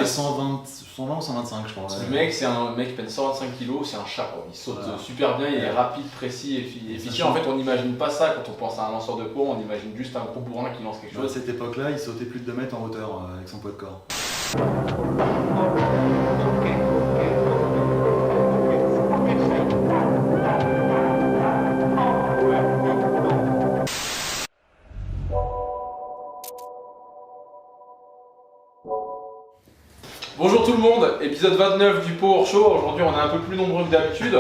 fait 120 ou 125 je crois. Ce mec, c'est un mec qui pèse 125 kg, c'est un chat quoi. Il saute super bien, il est rapide, précis et efficient. En fait, on n'imagine pas ça quand on pense à un lanceur de poids, on imagine juste un gros bourrin qui lance quelque chose. À cette époque-là, il sautait plus de 2 mètres en hauteur avec son poids de corps. Bonjour tout le monde, épisode 29 du Power Show. Aujourd'hui on est un peu plus nombreux que d'habitude.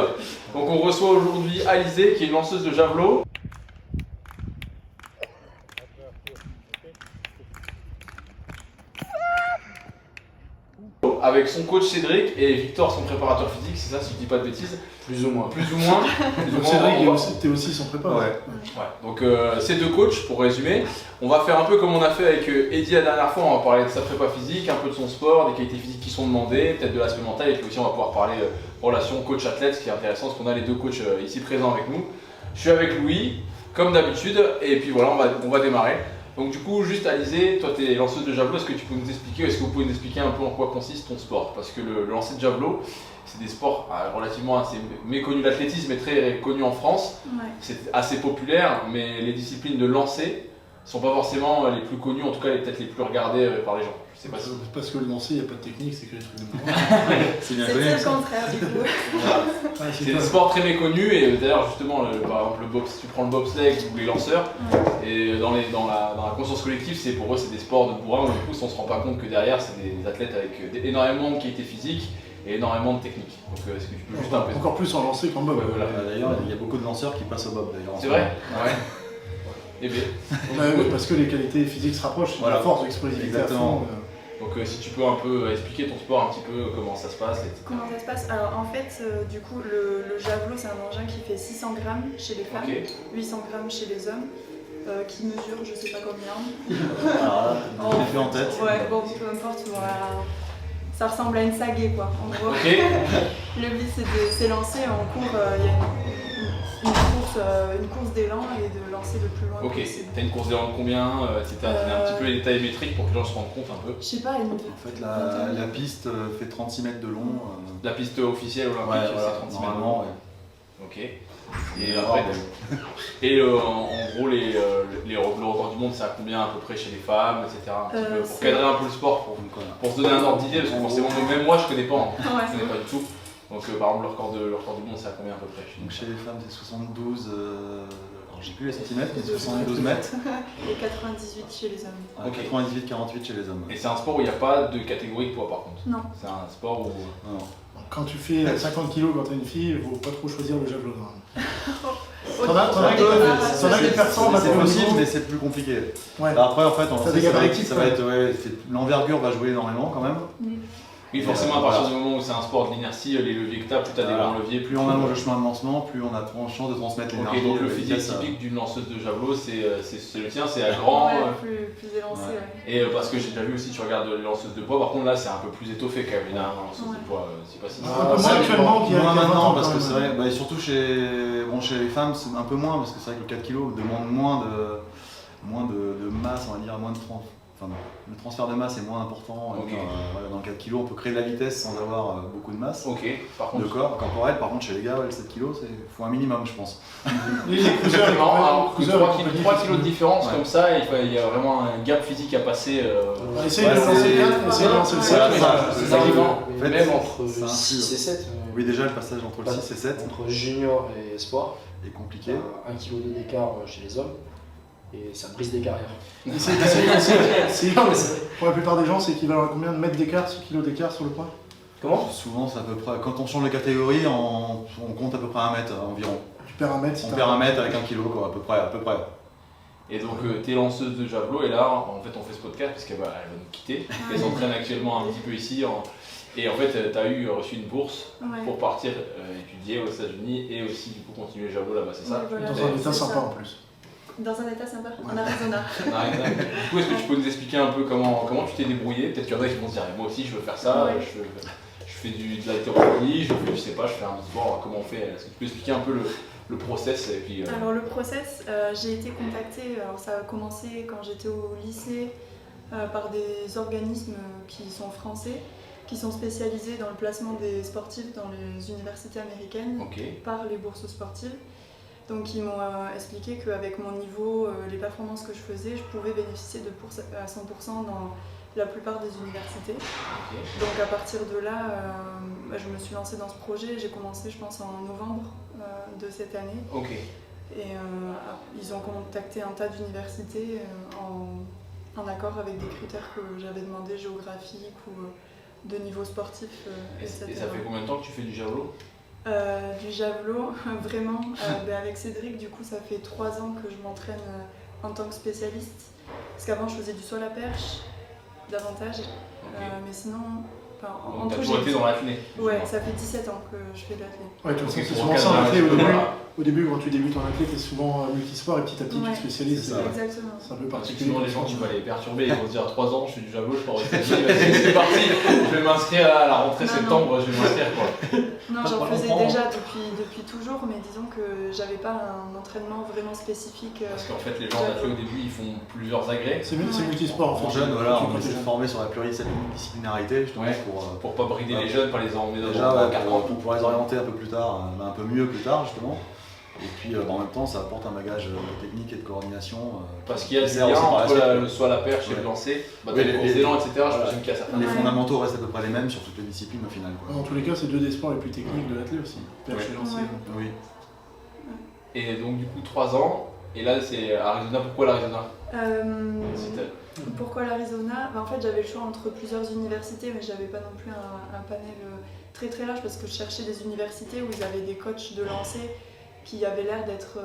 Donc on reçoit aujourd'hui Alizé qui est une lanceuse de javelot. Avec son coach Cédric et Victor son préparateur physique, c'est ça si je dis pas de bêtises. Plus ou moins. Donc Cédric, t'es aussi son prépa. Ouais. Donc ces deux coachs, pour résumer, on va faire un peu comme on a fait avec Eddy la dernière fois, on va parler de sa prépa physique, un peu de son sport, des qualités physiques qui sont demandées, peut-être de l'aspect mental, et puis aussi on va pouvoir parler relation coach-athlète, ce qui est intéressant, parce qu'on a les deux coachs ici présents avec nous. Je suis avec Louis, comme d'habitude, et puis voilà, on va démarrer. Donc du coup, juste Alizé, toi tu es lanceuse de javelot, est-ce que tu peux nous expliquer, est-ce que vous pouvez nous expliquer un peu en quoi consiste ton sport? Parce que le lancer de javelot, c'est des sports relativement assez méconnus, l'athlétisme est très connu en France, c'est assez populaire, mais les disciplines de lancer ne sont pas forcément les plus connues, en tout cas peut-être les plus regardées par les gens. Je sais pas si... Parce que le lancer, il n'y a pas de technique, c'est que les trucs de bourrin. C'est bien C'était le contraire du coup. C'est des sports très méconnus et d'ailleurs justement, par exemple, si tu prends le bobsleigh ou les lanceurs, et dans la conscience collective, pour eux c'est des sports de bourrin où du coup on ne se rend pas compte que derrière c'est des athlètes avec énormément de qualités physiques et énormément de technique. Donc est-ce que tu peux juste un peu... Encore plus en lancer qu'en bob. Voilà. D'ailleurs, il y a beaucoup de lanceurs qui passent au bob d'ailleurs. C'est vrai. Ouais. Et bien. Parce que les qualités physiques se rapprochent, voilà. la force, l'explosivité. Exactement. Donc si tu peux un peu expliquer ton sport, un petit peu comment ça se passe. Comment ça se passe? Alors en fait, du coup, le javelot c'est un engin qui fait 600 grammes chez les femmes, 800 grammes chez les hommes, qui mesure je sais pas combien. Alors là, je l'ai fait en tête. Ouais, bon, peu importe, voilà. Ça ressemble à une sagaie quoi, en gros. Le but c'est de s'élancer en cours, il y a une course d'élan et de lancer le plus loin possible. T'as une course d'élan de combien? T'as un petit peu les détails métriques pour que les gens se rendent compte un peu. Je sais pas, En fait, la piste fait 36 mètres de long. La piste officielle olympique, c'est 36 mètres de long. Ok. Et après, en gros, le record du monde, c'est à combien à peu près chez les femmes, etc. Pour cadrer un peu le sport, pour se donner un ordre d'idée, parce que forcément, même moi, je connais pas, je connais pas du tout. Donc, par exemple, le record du monde, c'est à combien à peu près? Donc, chez les femmes, c'est 72. Alors, j'ai plus les centimètres, mais 72 mètres. Et 98 chez les hommes. 98-48 chez les hommes. Et c'est un sport où il n'y a pas de catégorie de poids, par contre? Non. C'est un sport où. Non. Quand tu fais 50 kg quand t'es une fille, il faut pas trop choisir le javelot. T'en as des personnes, c'est possible, mais c'est plus compliqué. Ouais. Bah après, en fait, ça va être l'envergure va jouer énormément quand même. Oui, forcément, à partir du moment où c'est un sport de l'inertie, les leviers que tu as, plus tu as des grands leviers. Plus on allonge le chemin de lancement, plus on a de chance de transmettre l'énergie. Ok, donc le physique typique d'une lanceuse de javelot, c'est le tien, c'est à grand. Plus élancé, Et parce que j'ai déjà vu aussi, tu regardes les lanceuses de poids, par contre là c'est un peu plus étoffé quand même, une lanceuse de poids. C'est pas si. Moins actuellement qu'il y a maintenant, parce que c'est vrai, et surtout chez les femmes, c'est un peu moins, parce que c'est vrai que le 4 kg demande moins de masse, on va dire, moins de 30. Enfin, le transfert de masse est moins important. Dans le 4 kg, on peut créer de la vitesse sans avoir beaucoup de masse de corps corporel. Par contre, chez les gars, le 7 kg, il faut un minimum, je pense. Alors, 3 kg de différence comme ça, il y a vraiment un gap physique à passer. Essayez de lancer le 7, c'est ça qui va. Même entre 6 et 7. Oui, déjà le passage entre le 6 et 7. Entre junior et espoir. Est compliqué. 1 kg d'écart chez les hommes. Et ça brise des carrières. Pour la plupart des gens, c'est équivalent à combien de mètres d'écart, kilos d'écart sur le poids? Comment? Souvent, c'est à peu près. Quand on change de catégorie, on compte à peu près 1 mètre environ. Tu perds 1 mètre. On perd 1 mètre avec 1 kg, quoi, à peu près. Et donc, t'es lanceuse de javelot, et là, en fait, on fait ce podcast parce qu'elle va nous quitter. Elle s'entraîne actuellement un petit peu ici. Et en fait, tu as reçu une bourse pour partir étudier aux États-Unis et aussi du coup continuer le javelot là-bas, c'est ça? Dans un état sympa en plus. Dans un état sympa, en Arizona. Du coup, est-ce que tu peux nous expliquer un peu comment tu t'es débrouillé? Peut-être qu'il y en a qui vont se dire, moi aussi je veux faire ça, je fais de la hétérophile, je fais un sport, comment on fait? Est-ce que tu peux expliquer un peu le process et puis, Alors le process, j'ai été contactée, alors ça a commencé quand j'étais au lycée, par des organismes qui sont français, qui sont spécialisés dans le placement des sportifs dans les universités américaines par les bourses sportives. Donc ils m'ont expliqué qu'avec mon niveau, les performances que je faisais, je pouvais bénéficier de bourses à 100% dans la plupart des universités. Donc à partir de là, je me suis lancée dans ce projet. J'ai commencé, je pense, en novembre de cette année. Et ils ont contacté un tas d'universités en accord avec des critères que j'avais demandé, géographiques ou de niveau sportif, etc. Et ça fait combien de temps que tu fais du javelot? Du javelot, vraiment, avec Cédric, du coup, ça fait 3 ans que je m'entraîne en tant que spécialiste. Parce qu'avant, je faisais du saut à la perche, davantage. Mais sinon, en tout, j'ai été dans l'athlé. Ouais, ça fait 17 ans que je fais de l'athlé. Ouais, de toute façon, c'est souvent ça en athlé au début, quand tu débutes en athlé, tu es souvent multisport et petit à petit, tu te spécialises. Exactement. C'est un peu particulier. Sinon, les gens, tu vas les perturber, ils vont se dire 3 ans, je fais du javelot, je pars aux États-Unis, c'est parti, je vais m'inscrire à la rentrée septembre, je vais m'inscrire quoi. Non, j'en faisais déjà depuis toujours, mais disons que j'avais pas un entraînement vraiment spécifique. Parce qu'en fait, les gens d'athlé au début, ils font plusieurs agrès. C'est multisport en fait. En jeune, voilà, on essaie de former sur la pluridisciplinarité, justement, pour pas brider les jeunes, pas les emmener dans le carcan. Pour les orienter un peu plus tard, un peu mieux plus tard, justement. Et puis en même temps, ça apporte un bagage technique et de coordination. Parce qu'il y a du lien entre le saut à la perche et le lancer, les élans, etc. Je présume qu'il y a certains. Les fondamentaux restent à peu près les mêmes sur toutes les disciplines au final. Dans tous les cas, c'est 2 des sports les plus techniques de l'athlète aussi. Perche et lancer. Oui. Et donc, du coup, 3 ans. Et là, c'est Arizona. Pourquoi l'Arizona? Pourquoi l'Arizona? En fait, j'avais le choix entre plusieurs universités, mais j'avais pas non plus un panel très très large parce que je cherchais des universités où ils avaient des coachs de lancer qui avaient l'air d'être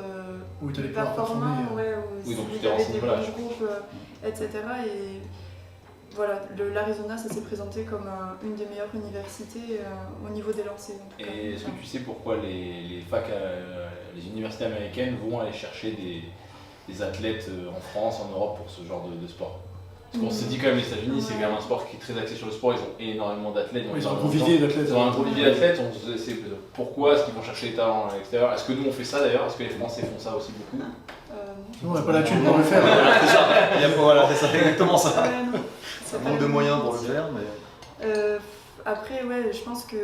performants, où il y avait des bons groupes, etc. Et voilà, l'Arizona, ça s'est présenté comme une des meilleures universités au niveau des lancers. Et est-ce que tu sais pourquoi les facs, les universités américaines vont aller chercher des athlètes en France, en Europe pour ce genre de sport? Parce qu'on s'est dit quand même, les États-Unis, c'est quand même un sport qui est très axé sur le sport, ils ont énormément d'athlètes. Ils ont un gros vivier d'athlètes. Ils ont un gros vivier d'athlètes, pourquoi est-ce qu'ils vont chercher les talents à l'extérieur? Est-ce que nous on fait ça d'ailleurs? Est-ce que les Français font ça aussi beaucoup? Nous on n'a pas la thune pour le faire. Voilà, c'est ça, exactement ça. Ça manque de moyens pour le faire, mais... Après, je pense que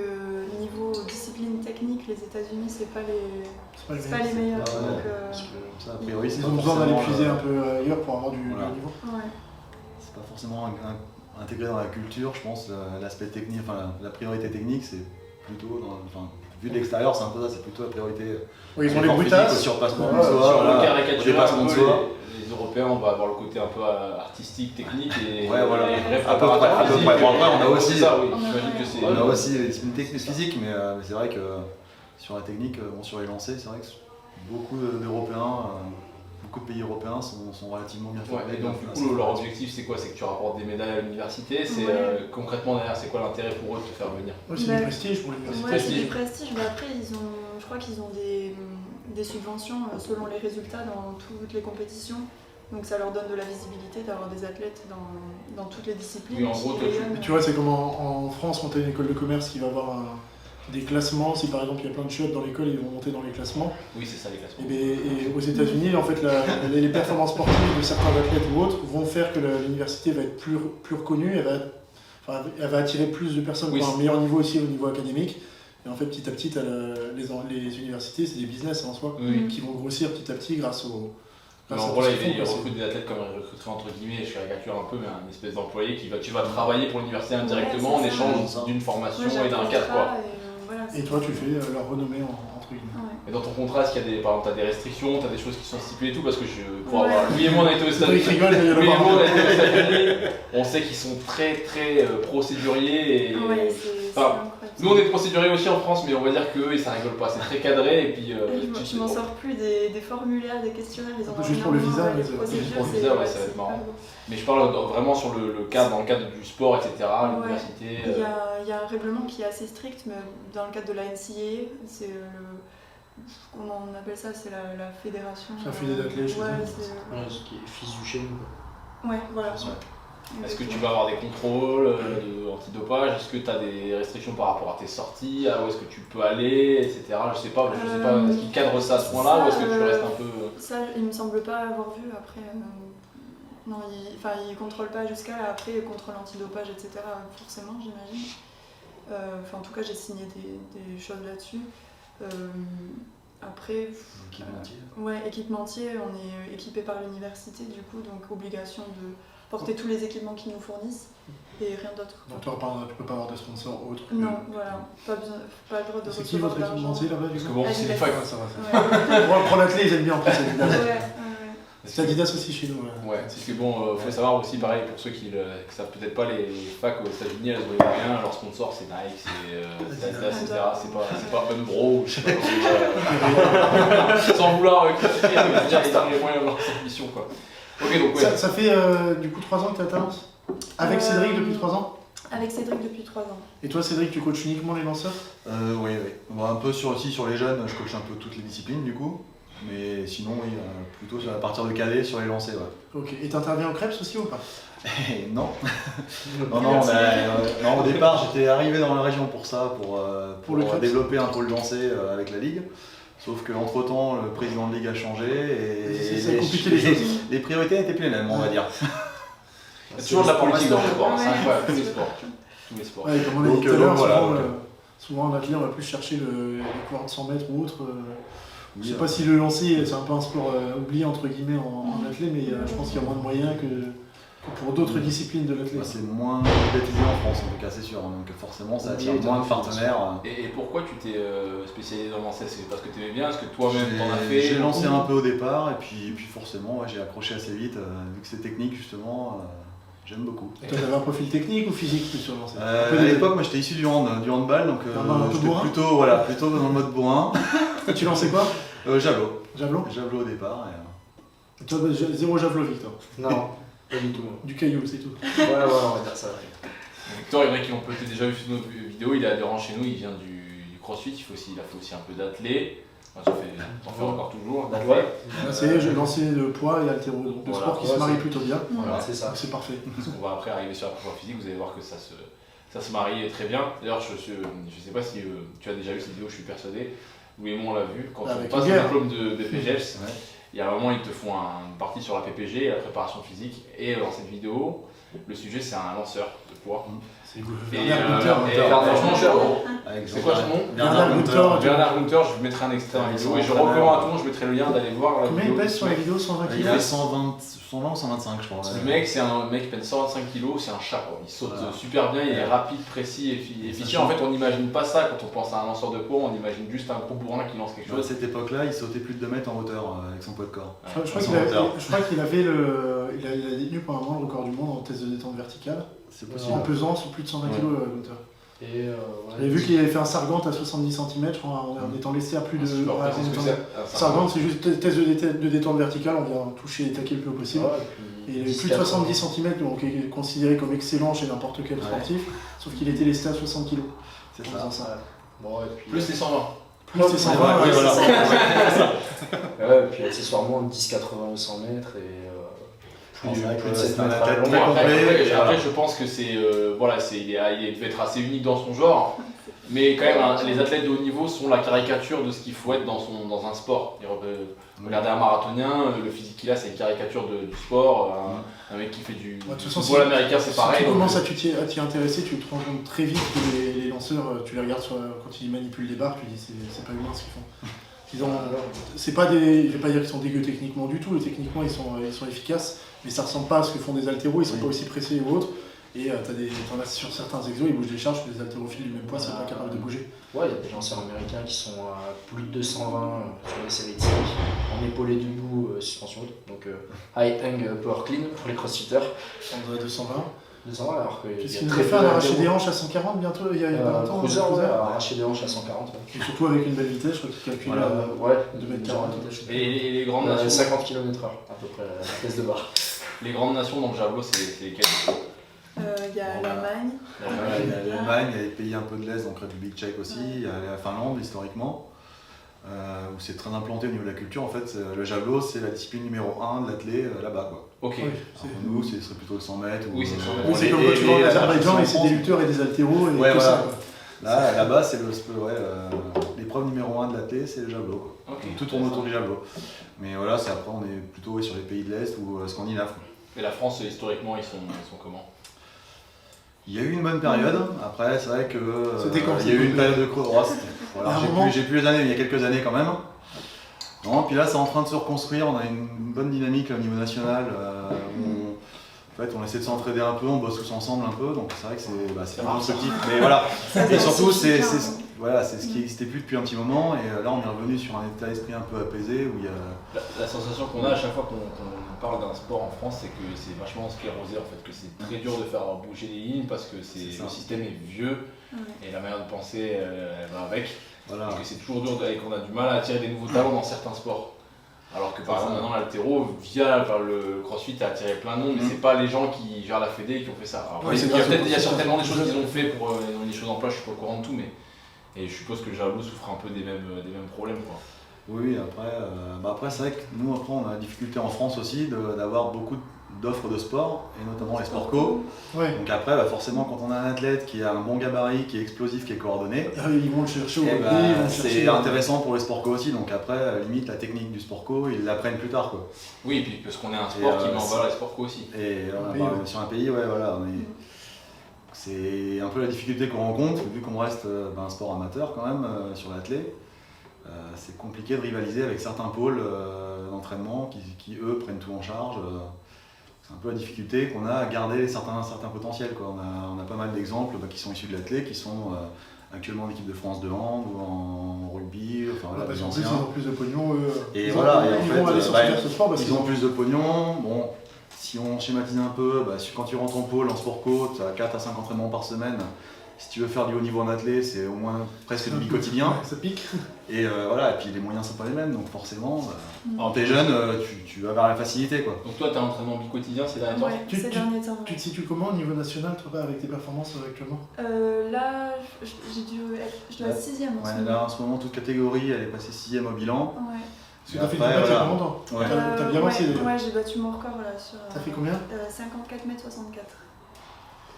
niveau discipline technique, les États-Unis, c'est pas les meilleurs. Ça, a priori, ils ont besoin d'aller puiser un peu ailleurs pour avoir du niveau. C'est pas forcément intégré dans la culture, je pense. L'aspect technique, la priorité technique, c'est plutôt, vu de l'extérieur, c'est un peu ça, c'est plutôt la priorité. Ils ont les brutasses, le surpassement de soi, le caricaturage de soi. Les Européens, on va avoir le côté un peu artistique, technique et voilà. vrai À peu près. Bon, après, on a aussi ça, j'imagine que c'est. On a aussi les disciplines physiques, mais c'est vrai que sur la technique, sur les lancers, c'est vrai que beaucoup d'Européens, beaucoup de pays européens sont relativement bien formés. Et donc du coup, leur objectif c'est quoi? C'est que tu rapportes des médailles à l'université. C'est concrètement derrière, c'est quoi l'intérêt pour eux de te faire venir? C'est du prestige pour l'université. C'est du prestige, mais après je crois qu'ils ont des subventions selon les résultats dans toutes les compétitions. Donc ça leur donne de la visibilité d'avoir des athlètes dans toutes les disciplines. Oui, en gros, tu vois, c'est comme en France, quand tu as une école de commerce qui va avoir des classements. Si par exemple il y a plein de chiottes dans l'école, ils vont monter dans les classements. Oui, c'est ça les classements. Et aux États-Unis, en fait, les performances sportives de certains athlètes ou autres vont faire que l'université va être plus reconnue. Elle va attirer plus de personnes pour un meilleur niveau aussi au niveau académique. Et en fait, petit à petit, les universités, c'est des business en soi qui vont grossir petit à petit grâce au. En gros, là, ils recrutent des athlètes comme ils recruteraient entre guillemets, je caricature un peu, mais un espèce d'employé tu vas travailler pour l'université indirectement en échange d'une formation et d'un cadre, quoi. Et toi, tu fais leur renommée entre guillemets. Et dans ton contrat, est-ce qu'il y a par exemple, t'as des restrictions, t'as des choses qui sont stipulées et tout? Parce que pour avoir. Lui et moi, on a été aux États-Unis. On sait qu'ils sont très très procéduriers. Nous, on est procéduriers aussi en France, mais on va dire qu'eux, ça rigole pas. C'est très cadré. Et puis. Je m'en sors plus des formulaires, des questionnaires. Ils ont juste pour le visa, juste pour le visa, ça va être marrant. Mais je parle vraiment sur le cadre, dans le cadre du sport, etc., l'université. Il y a un règlement qui est assez strict, mais dans le cadre de la NCAA, c'est comment on appelle ça? C'est la fédération. C'est la fédération d'athlètes, je ce qui est fils du chêne. Ouais, voilà. Est-ce que tu vas avoir des contrôles antidopage? Est-ce que tu as des restrictions par rapport à tes sorties? Où est-ce que tu peux aller, etc. Je sais pas, est-ce qu'ils cadrent ça à ce point-là ou est-ce que tu restes un peu... Ça, il me semble pas avoir vu après. Non, il contrôle pas jusqu'à là. Après, il contrôle antidopage, etc. Forcément, j'imagine. Enfin, en tout cas, j'ai signé des choses là-dessus. Après, Équipementier. Ouais, équipementier, on est équipé par l'université du coup, donc obligation de porter tous les équipements qu'ils nous fournissent et rien d'autre. Donc tu peux pas avoir de sponsor autre. Non, voilà, pas le droit de C'est qui recevoir votre équipementier là-bas du Parce que coup? bon, c'est une fac. Ça va. Pour l'athlète, ils aiment bien en plus Adidas. Ouais. C'est Adidas aussi chez nous. Ouais, c'est que bon, faut savoir aussi, pareil, pour ceux qui savent peut-être pas, les facs aux États-Unis, elles ont rien, leur sponsor c'est Nike, c'est Adidas, etc. C'est pas Umbro, je sais pas comment sans vouloir critiquer, mais déjà, ils ont les moyens de leur ambition, quoi. Ok, donc ouais. Ça fait du coup 3 ans que tu as Talence avec Cédric depuis 3 ans? Avec Cédric depuis 3 ans. Et toi Cédric, tu coaches uniquement les lanceurs? Oui. Bon, un peu aussi sur les jeunes, je coach un peu toutes les disciplines du coup. Mais sinon, oui, plutôt à partir de cadet sur les lancers. Ouais. Ok. Et t'interviens au Krebs aussi ou pas? Non. Non, au départ, j'étais arrivé dans la région pour ça, pour développer un pôle lancé avec la Ligue. Sauf qu'entre temps, le président de Ligue a changé et ça a compliqué les choses. Les priorités n'étaient plus les mêmes, on va dire. Il y a toujours de la politique dans le sport, c'est Ouais. incroyable, tous les sports. Tous les sports. Ouais, comme on a dit Donc, tout à l'heure, voilà, souvent en athlète, on va plus chercher les coureurs de 100 mètres ou autre. Je sais Oui, pas si le lancer, c'est un peu un sport oublié entre guillemets en athlète, mais je pense qu'il y a moins de moyens que pour d'autres disciplines de l'athlète. c'est moins médiatisé en France, en tout cas, c'est sûr. Donc forcément, ça attire moins de partenaires. Et pourquoi tu t'es spécialisé dans le lancer? C'est parce que tu aimais bien? Est-ce que toi-même t'en as fait? J'ai lancé un peu au départ, et puis forcément, ouais, j'ai accroché assez vite. Vu que c'est technique, justement, j'aime beaucoup. Et toi, t'avais un profil technique ou physique plus sur le lancer? À l'époque, moi j'étais issu du handball, donc j'étais plutôt dans le mode bourrin. Et tu lançais quoi? Javelot. Javelot? Javelot au départ. Et toi, zéro javelot, Victor. Non, pas du tout. Du caillou, c'est tout. Ouais, on va dire ça. Victor, il y en a qui ont peut-être déjà vu sur notre vidéo, il est adhérent chez nous, il vient du crossfit, il a fait aussi un peu d'athlé. Enfin, t'en fais encore toujours, d'athlé. C'est lancer de poids et haltéro, donc deux sports qui se marient plutôt bien. Voilà, c'est ça. Donc c'est parfait. Parce qu'on va après arriver sur la prépa physique, vous allez voir que ça se marie très bien. D'ailleurs, je sais pas si tu as déjà vu cette vidéo, je suis persuadé. Louis et moi on l'a vu, quand on passe le diplôme de BPGEPS, il y a un moment ils te font une partie sur la PPG, la préparation physique, et dans cette vidéo, le sujet c'est un lanceur de poids. C'est franchement, c'est quoi son nom? Bernard Gunther. Bernard Gunther, je mettrai un extrait dans la vidéo et je recommande à tout le monde, je mettrai le lien d'aller voir la Combien vidéo. il pèse sur la vidéo? 120 Il fait kg? 120 ou 125, je crois. Le mec, c'est un mec qui pèse 125 kg, c'est un chat quoi. Il saute super bien, il est rapide, précis, efficient. En fait, on n'imagine pas ça quand on pense à un lanceur de poids, on imagine juste un gros bourrin qui lance quelque chose. À cette époque-là, il sautait plus de 2 mètres en hauteur avec son poids de corps. Je crois qu'il avait il a détenu pendant un moment le record du monde en test de détente verticale. C'est En possible. pesant sur plus de 120 kg, Gunther. Et J'avais vu qu'il avait fait un Sargant à 70 cm en étant laissé à plus de. Sargant, c'est juste test de détente verticale, on vient toucher et taquer le plus haut possible. Et il avait plus de 70 cm, donc il est considéré comme excellent chez n'importe quel sportif, sauf qu'il était lesté à 60 kg. C'est ça. Bon, et puis, Plus les 120. Plus c'est 120, Ouais, ouais, voilà. ouais, et puis accessoirement 10,80 au 100 mètres et plus de 7 mètres à la Très longueur. complet. Après, je pense que il devait être assez unique dans son genre, mais quand même, les athlètes de haut niveau sont la caricature de ce qu'il faut être dans un sport. Regardez un marathonien, le physique qu'il a, c'est une caricature du sport. Un mec qui fait du football américain, c'est pareil. Si tu commences à t'y intéresser, tu te rends compte très vite que les lanceurs, tu les regardes quand ils manipulent des barres, tu dis c'est pas humain ce qu'ils font. C'est pas je vais pas dire qu'ils sont dégueux techniquement du tout, techniquement ils sont efficaces, mais ça ressemble pas à ce que font des haltéros, ils sont pas aussi pressés ou autres. Et t'en as sur certains exos, ils bougent des charges que les haltérophiles du même poids sont pas capables de bouger. Ouais, il y a des lanceurs américains qui sont à plus de 220 sur les séries de 5, en épaulé debout, suspension haute. Donc high hang power clean pour les crossfitters. On doit 220. 220 alors que. Qu'est-ce qu'il nous a fait à arracher des hanches à 140 bientôt, il y a pas longtemps? Cruiser, ouais, arracher des hanches à 140. Ouais. Et surtout avec une belle vitesse, je crois qu'il calcule Ouais, 2m40. Et les grandes nations, 50 km/h à peu près la vitesse de barre. les grandes nations dans le javelot, c'est lesquelles? Il y a l'Allemagne. Il y a l'Allemagne, il y a les pays un peu de l'Est, donc République tchèque aussi, il y a la Finlande historiquement, où c'est très implanté au niveau de la culture. En fait, le javelot, c'est la discipline numéro 1 de l'athlète là-bas, quoi. Ok. Oui, Pour nous, ce serait plutôt le 100 mètres. Oui, c'est 100 mètres. Oui, c'est comme quand tu vas en Azerbaïdjan et c'est des lutteurs et des haltéros et Ouais, que voilà. ça. Quoi. Là-bas, c'est l'épreuve numéro 1 de l'athlète, c'est le javelot, quoi. Ok. Tout tourne autour du javelot. Mais voilà, après, on est plutôt sur les pays de l'Est ou scandinaves. Et la France, historiquement, ils sont comment? Il y a eu une bonne période, après c'est vrai que C'était quand il y a eu une période de creux. Voilà, j'ai plus les années, mais il y a quelques années quand même. Non, puis là c'est en train de se reconstruire, on a une bonne dynamique au niveau national où en fait on essaie de s'entraider un peu, on bosse tous ensemble un peu, donc c'est vrai que c'est constructif. Mais voilà, et surtout c'est ce qui n'existait plus depuis un petit moment, et là on est revenu sur un état d'esprit un peu apaisé où il y a... La sensation qu'on a à chaque fois qu'on parle d'un sport en France, c'est que c'est vachement sclérosé en fait, que c'est très dur de faire bouger les lignes parce que le système est vieux et la manière de penser elle va avec. Voilà. Parce que c'est toujours dur et qu'on a du mal à attirer des nouveaux talents dans certains sports. Alors que par exemple maintenant l'haltéro, via le crossfit, a attiré plein de monde, mais c'est pas les gens qui gèrent la fédé qui ont fait ça. Alors, il y a certainement des choses qu'ils ont fait pour des choses en place, je suis pas au courant de tout, mais et je suppose que le javelot souffre un peu des mêmes problèmes, quoi. Oui, après c'est vrai que nous après, on a la difficulté en France aussi d'avoir beaucoup d'offres de sport, et notamment les sports co. Ouais. Donc après forcément quand on a un athlète qui a un bon gabarit, qui est explosif, qui est coordonné, ils vont le chercher au rugby, c'est intéressant pour les sports co aussi. Donc après limite la technique du sport co, ils l'apprennent plus tard, quoi. Oui, et puis parce qu'on est un sport qui met en valeur les sports co aussi. Et sur un pays, c'est un peu la difficulté qu'on rencontre, vu qu'on reste un sport amateur quand même sur l'athlète. C'est compliqué de rivaliser avec certains pôles d'entraînement qui eux prennent tout en charge. C'est un peu la difficulté qu'on a à garder certains potentiels, quoi. On a pas mal d'exemples qui sont issus de l'athlète, qui sont actuellement en équipe de France de hand ou en rugby, parce qu'en plus ils ont plus de pognon, ils vont aller sur ce sport ils ont plus de pognon. Bon, si on schématise un peu, quand tu rentres en pôle en sport co, tu as 4 à 5 entraînements par semaine. Si tu veux faire du haut niveau en athlète, c'est au moins presque du bi-quotidien. Ça pique. Et et puis les moyens sont pas les mêmes, donc forcément, quand t'es jeune, tu vas vers la facilité, quoi. Donc toi, t'as un entraînement bi-quotidien ces derniers temps? Ces derniers temps. Tu te situes comment au niveau national, toi, avec tes performances actuellement? Là, je dois être 6ème en ce moment. Là, en ce moment, toute catégorie, elle est passée 6ème au bilan. Ouais. Parce que t'as fait du match il y a pas longtemps. T'as bien lancé. Ouais, j'ai battu mon record là sur. T'as fait combien? 54 m 64.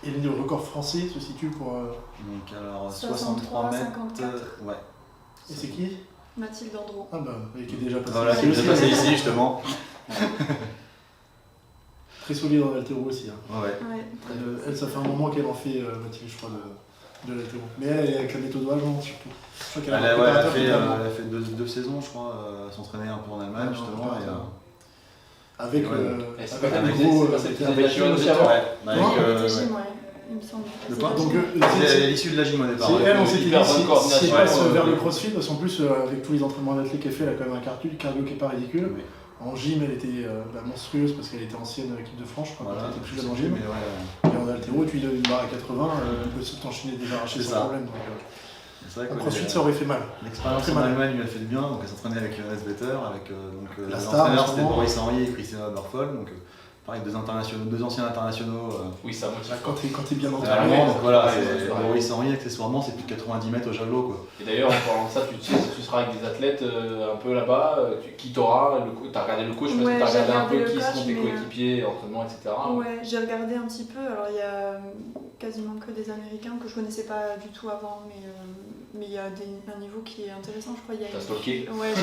Et le record français se situe pour. Donc alors 63 mètres. 54. Ouais. Et c'est qui? Mathilde Andro. Ah qui est déjà passé. Voilà, qui est déjà passé ici justement. Très solide en haltéro aussi. Hein. Ouais. Elle, ça fait un moment qu'elle en fait, Mathilde, je crois, de l'haltéro. Mais elle est avec la méthode allemand surtout. Je crois qu'elle a fait deux saisons, je crois, s'entraîner un peu en Allemagne justement. Avec Gym aussi avant. Il me semble. Donc c'est l'issue de la gym au départ. C'est elle, on s'était dit, si elle passe vers le ouais. crossfit, parce qu'en plus, avec tous les entraînements d'athlète qu'elle fait, elle a quand même un cardio qui est pas ridicule. Oui. En gym, elle était monstrueuse parce qu'elle était ancienne équipe de France, je crois, Voilà, qu'elle était plus jeune en gym. Et en haltéro, tu lui donnes une barre à 80, elle peut t'enchaîner des arrachés sans problème. En crossfit, ça aurait fait mal. L'expérience en Allemagne lui a fait du bien, donc elle s'entraînait avec Jonas Vetter, avec l'entraîneur c'était Boris Henry et Christina Barfol, donc pareil, deux anciens internationaux. Oui, ça motive. Quand t'es bien entraîné. Donc voilà, Boris Henry, accessoirement, c'est plus de 90 mètres au javelot, quoi. Et d'ailleurs, en parlant de ça, tu seras avec des athlètes un peu là-bas, qui t'aura, t'as regardé le coach, parce que t'as regardé un peu qui sont tes coéquipiers, entraînement, etc. Ouais, j'ai regardé un petit peu, alors il y a quasiment que des Américains que je connaissais pas du tout avant, mais il y a un niveau qui est intéressant, je crois. T'as stalké? Ouais,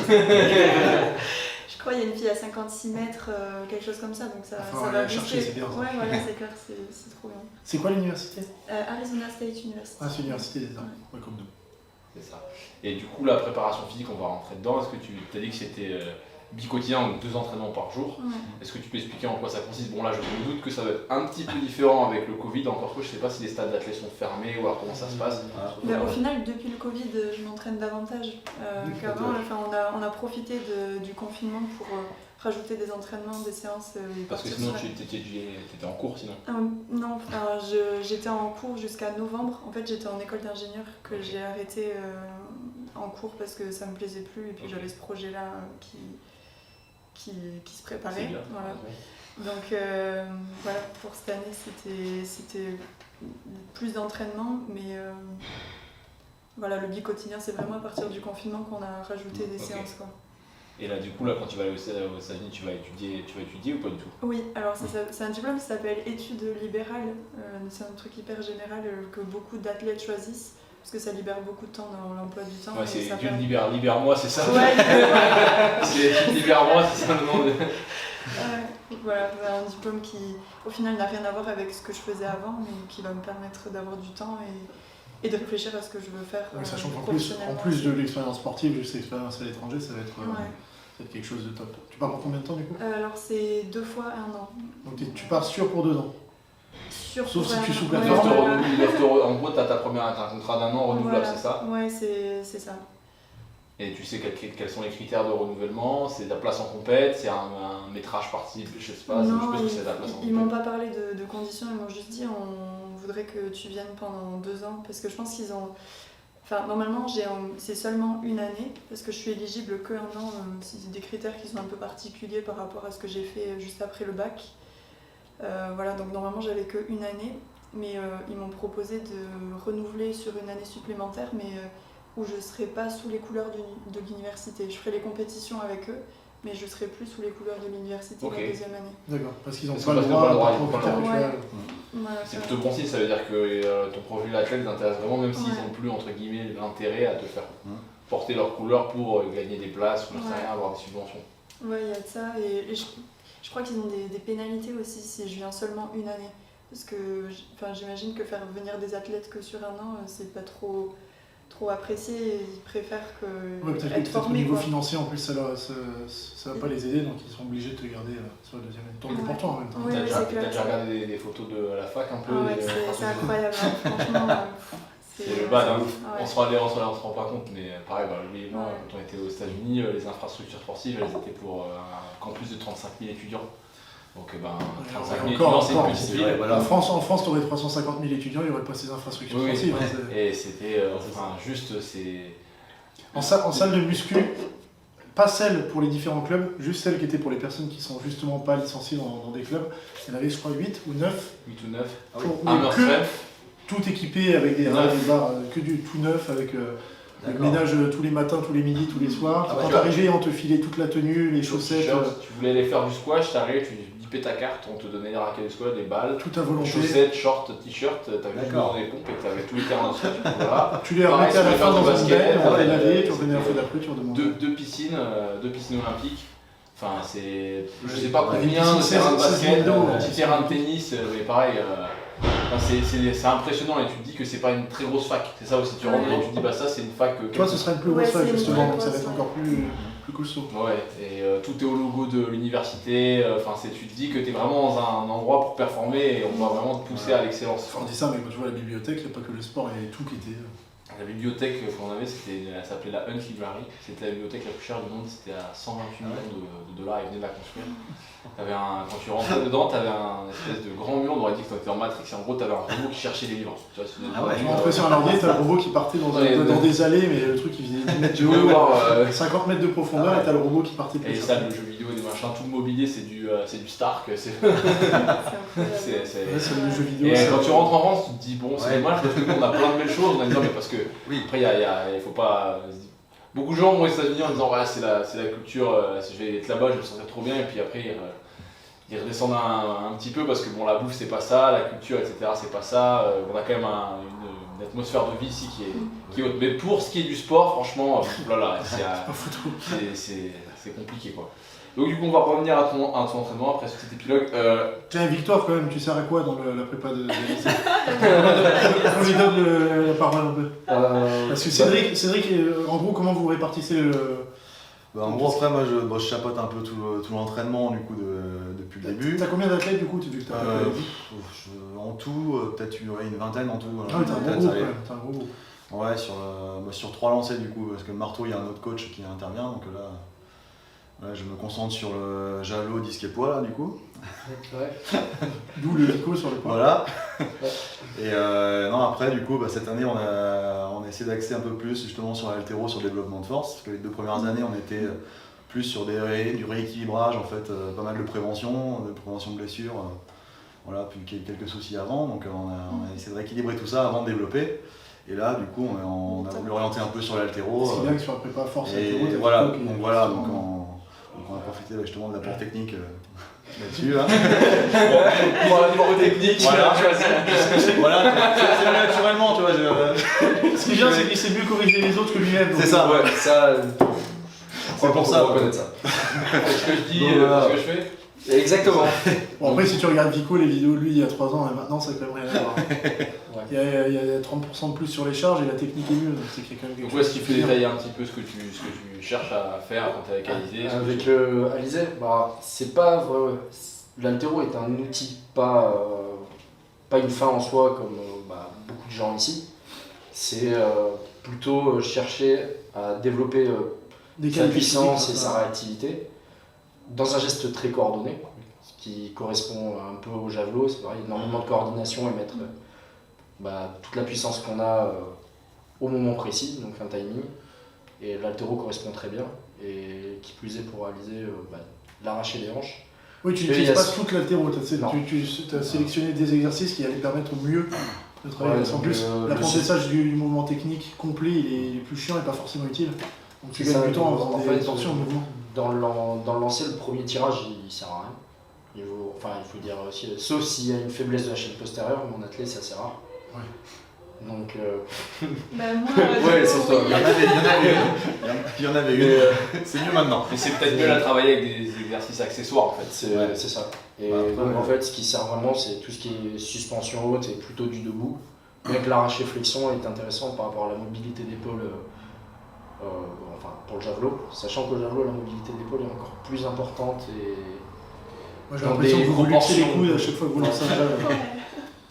je crois qu'il y a une fille à 56 mètres, quelque chose comme ça, donc ça va chercher, c'est bien. Ouais, voilà, c'est clair, c'est trop bien. C'est quoi l'université? Arizona State University. Ah, c'est l'université des arts, ouais, comme nous. C'est ça. Et du coup, la préparation physique, on va rentrer dedans. Est-ce que tu t'as dit que c'était bi-quotidien, donc 2 entraînements par jour? Ouais. Est-ce que tu peux expliquer en quoi ça consiste? Bon, là, je me doute que ça va être un petit peu différent avec le Covid. Encore que je sais pas si les stades d'athlètes sont fermés ou alors comment ça se passe. Au final, depuis le Covid, je m'entraîne davantage qu'avant. On a profité du confinement pour rajouter des entraînements, des séances. Parce que sinon, tu étais en cours sinon? Non, j'étais en cours jusqu'à novembre. En fait, j'étais en école d'ingénieur que j'ai arrêté en cours parce que ça me plaisait plus et puis j'avais ce projet-là qui se préparait. Voilà. Donc voilà, pour cette année, c'était plus d'entraînement, mais voilà, le bi-quotidien, c'est vraiment à partir du confinement qu'on a rajouté des séances, quoi. Et là, du coup, quand tu vas aller aux États-Unis, tu vas étudier ou pas du tout? Oui, alors c'est un diplôme qui s'appelle études libérales. C'est un truc hyper général que beaucoup d'athlètes choisissent parce que ça libère beaucoup de temps dans l'emploi du temps. Ouais, c'est études libère-moi, c'est ça? Ouais, c'est études libère-moi, c'est ça le nom de... voilà, un diplôme qui au final n'a rien à voir avec ce que je faisais avant, mais qui va me permettre d'avoir du temps et de réfléchir à ce que je veux faire. Sachant qu'en plus de l'expérience sportive, juste l'expérience à l'étranger, ça va être quelque chose de top. Tu pars pour combien de temps du coup? Alors c'est 2 fois 1 an. Donc tu pars sûr pour 2 ans? Sauf si tu souffles la En gros, t'as un contrat d'1 an renouvelable, c'est ça? Ouais, c'est ça. Et tu sais quels sont les critères de renouvellement? C'est la place en compète, c'est un métrage parti, je sais pas, non, je sais que c'est la place en compète. Ils m'ont pas parlé de conditions, ils m'ont juste dit on voudrait que tu viennes pendant 2 ans, parce que je pense qu'ils ont... Enfin, normalement, c'est seulement 1 année, parce que je suis éligible que 1 an, c'est des critères qui sont un peu particuliers par rapport à ce que j'ai fait juste après le bac. Voilà, donc normalement j'avais que 1 année, mais ils m'ont proposé de renouveler sur 1 année supplémentaire, mais où je ne serai pas sous les couleurs de l'université. Je ferai les compétitions avec eux, mais je ne serai plus sous les couleurs de l'université la 2e année. D'accord, parce qu'ils n'ont pas le droit. C'est plutôt bon signe, ça veut dire que ton profil d'athlète t'intéresse vraiment, même s'ils n'ont plus entre guillemets l'intérêt à te faire porter leurs couleurs pour gagner des places ou ne sais rien, avoir des subventions. Ouais, il y a de ça, et je crois qu'ils ont des pénalités aussi si je viens seulement 1 année. Parce que j'imagine que faire venir des athlètes que sur 1 an, c'est pas trop apprécié, et ils préfèrent être formés. Au niveau financier, en plus, ça va pas les aider, donc ils sont obligés de te garder sur la 2e année. Tant mieux pour toi en même temps. T'as déjà regardé des photos de la fac un peu? C'est incroyable, franchement. C'est le bad, hein. On se rend pas compte, mais pareil, lui et moi, quand on était aux États-Unis, les infrastructures sportives, elles étaient pour un campus de 35 000 étudiants. Donc 35 000 étudiants, c'est une petite ville. En France, tu aurais 350 000 étudiants, il n'y aurait pas ces infrastructures sportives. Et c'était En salle de muscu, pas celle pour les différents clubs, juste celle qui était pour les personnes qui sont justement pas licenciées dans des clubs. Il y en avait, je crois, 8 ou 9. 8 ou 9. Tout équipé avec des barres, que du tout neuf, avec le ménage tous les matins, tous les midis, tous les soirs. Quand t'arrivais, on te filait toute la tenue, les chaussettes. Tu voulais aller faire du squash, t'arrivais, tu bipais ta carte, on te donnait les raquettes de squash, des balles, tout à volonté. Chaussettes, shorts, t-shirt, t'avais juste dans des pompes et t'avais tous les terrains de squash. Voilà. Tu les remettais à la fin dans une benne, on les lavait, tu revenais un peu d'après, tu redemandais. Deux piscines olympiques. Enfin, c'est. Je sais pas combien de terrains de basket, petit terrain de tennis, mais pareil. C'est impressionnant et tu te dis que c'est pas une très grosse fac. C'est ça aussi, tu rentres et tu te dis bah ça c'est une fac. Toi ce sera une plus grosse fac justement, donc ça va être encore plus costaud. Ouais, et tout est au logo de l'université, tu te dis que tu es vraiment dans un endroit pour performer et on va vraiment te pousser à l'excellence. On dit ça, mais quand tu vois la bibliothèque, il n'y a pas que le sport, il y a tout qui était... La bibliothèque qu'on avait, elle s'appelait la Hunt Library, c'était la bibliothèque la plus chère du monde, c'était à 128 millions de dollars, ils venaient de la construire. Quand tu rentrais dedans, tu avais un espèce de grand mur, on aurait dit que tu étais en Matrix, et en gros tu avais un robot qui cherchait les livres. Tu rentrais sur un ordi, tu as le robot qui partait dans des allées, mais le truc il faisait 10 mètres de haut, 50 mètres de profondeur, et tu as le robot qui partait plus. Et les salles de jeux vidéo, des machins, tout le mobilier c'est du Stark. C'est le jeu vidéo. Et quand tu rentres en France, tu te dis bon, c'est dommage parce que nous on a plein de belles choses, on a dit non, mais parce que après il faut pas. Beaucoup de gens vont aux États-Unis en disant ouais, c'est la culture, je vais être là-bas, je me sentais trop bien, et puis après ils redescendent un petit peu parce que bon, la bouffe c'est pas ça, la culture etc c'est pas ça, on a quand même une atmosphère de vie ici qui est haute. Mais pour ce qui est du sport, franchement, c'est compliqué quoi. Donc du coup on va revenir à ton entraînement après ce petit épilogue. Tiens, Victoire quand même, tu sers à quoi dans la prépa de lycée? On lui donne la parole un peu. Parce que Cédric, en gros, comment vous répartissez en gros, après, moi je chapeaute un peu tout l'entraînement du coup depuis le début. T'as combien d'athlètes du coup en tout, peut-être une vingtaine en tout. Ah oui, t'as un gros groupe. Ouais, sur 3 lancers du coup, parce que Marteau, il y a un autre coach qui intervient, donc là je me concentre sur le javelot, disque et poids là du coup. D'où le Nico sur le poids. Voilà. Et après du coup cette année on a essayé d'axer un peu plus justement sur l'haltéro, sur le développement de force, parce que les 2 premières années on était plus sur du rééquilibrage en fait, pas mal de prévention de blessures, voilà, puis quelques soucis avant, donc on a essayé de rééquilibrer tout ça avant de développer. Et là du coup on a voulu orienter un peu sur l'haltéro. C'est bien que sur la prépa force haltéro, donc on a profité justement de l'apport technique là-dessus. Niveau technique, voilà, c'est naturellement, tu vois. Ce qui est bien, c'est qu'il sait mieux corriger les autres que lui-même. C'est ça, ouais, ça. C'est pour ça. Reconnaître ça. Est-ce que je dis ce que je fais? Exactement. Bon, après, si tu regardes Vico, les vidéos de lui il y a 3 ans et maintenant, ça a quand même rien à voir. Ouais. Il y a 30% de plus sur les charges et la technique est mieux. Donc c'est qu'il y a quand même quelque Donc, est-ce chose qu'il qui peut fait bien. détailler un petit peu ce que tu cherches à faire quand tu es avec Alizé Avec Alizé, c'est pas vrai. L'haltéro est un outil, pas une fin en soi comme beaucoup de gens ici. C'est plutôt chercher à développer Des sa qualités puissance et physiques, sa réactivité dans un geste très coordonné, ce qui correspond un peu au javelot. C'est pareil, énormément de coordination et mettre toute la puissance qu'on a au moment précis, donc un timing. Et l'haltéro correspond très bien. Et qui plus est pour réaliser l'arracher des hanches. Oui, tu Et n'utilises il y a pas ce- toute l'haltéro. Non. Tu as sélectionné des exercices qui allaient permettre mieux de travailler. Ouais, Parce qu'en donc, plus, le l'apprentissage du mouvement technique complet, il est plus chiant et pas forcément utile. Donc tu C'est gagnes ça, du temps en faisant en des fait, torsions au mouvement. Dans le lancer, le premier tirage, il sert à rien. Il faut dire aussi, sauf s'il y a une faiblesse de la chaîne postérieure, mon athlète, c'est assez rare. Ouais. Donc, Bah, moi, Ouais, du c'est coup, ça. Il y en avait une. C'est mieux maintenant. Mais c'est peut-être mieux à travailler avec des exercices accessoires en fait. c'est ça. Et Après, donc, en fait, ce qui sert vraiment, c'est tout ce qui est suspension haute et plutôt du debout. Même l'arraché flexion est intéressant par rapport à la mobilité d'épaule, pour le javelot. Sachant que le javelot, la mobilité d'épaule est encore plus importante et Moi j'ai dans l'impression des que vous luxez les proportions. coudes à chaque fois que vous lancez un javelot.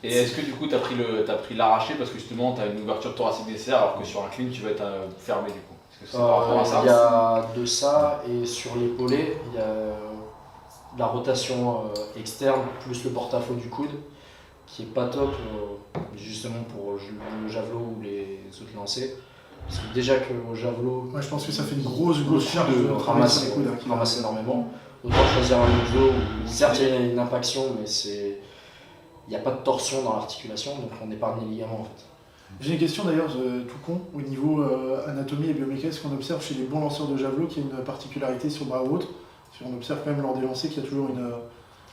Et est-ce que du coup tu as pris l'arraché parce que justement tu as une ouverture thoracique nécessaire alors que sur un clean tu vas être fermé du coup? Est-ce que c'est par rapport à ça? Il y a de ça, et sur l'épaulé, il y a la rotation externe plus le porte-à-faux du coude qui est pas top justement pour le javelot ou les autres lancers. Parce que déjà qu'au javelot, Moi je pense que ça fait une grosse charge de de travail sur les coudes. hein, qui- ramasse énormément. Autant choisir un museau où certes il y a une impaction, mais il n'y a pas de torsion dans l'articulation, donc on épargne les ligaments en fait. J'ai une question d'ailleurs tout con, au niveau anatomie et biomécanique, ce qu'on observe chez les bons lanceurs de javelot, qui a une particularité sur bras ou autre. On observe quand même lors des lancers qu'il y a toujours une...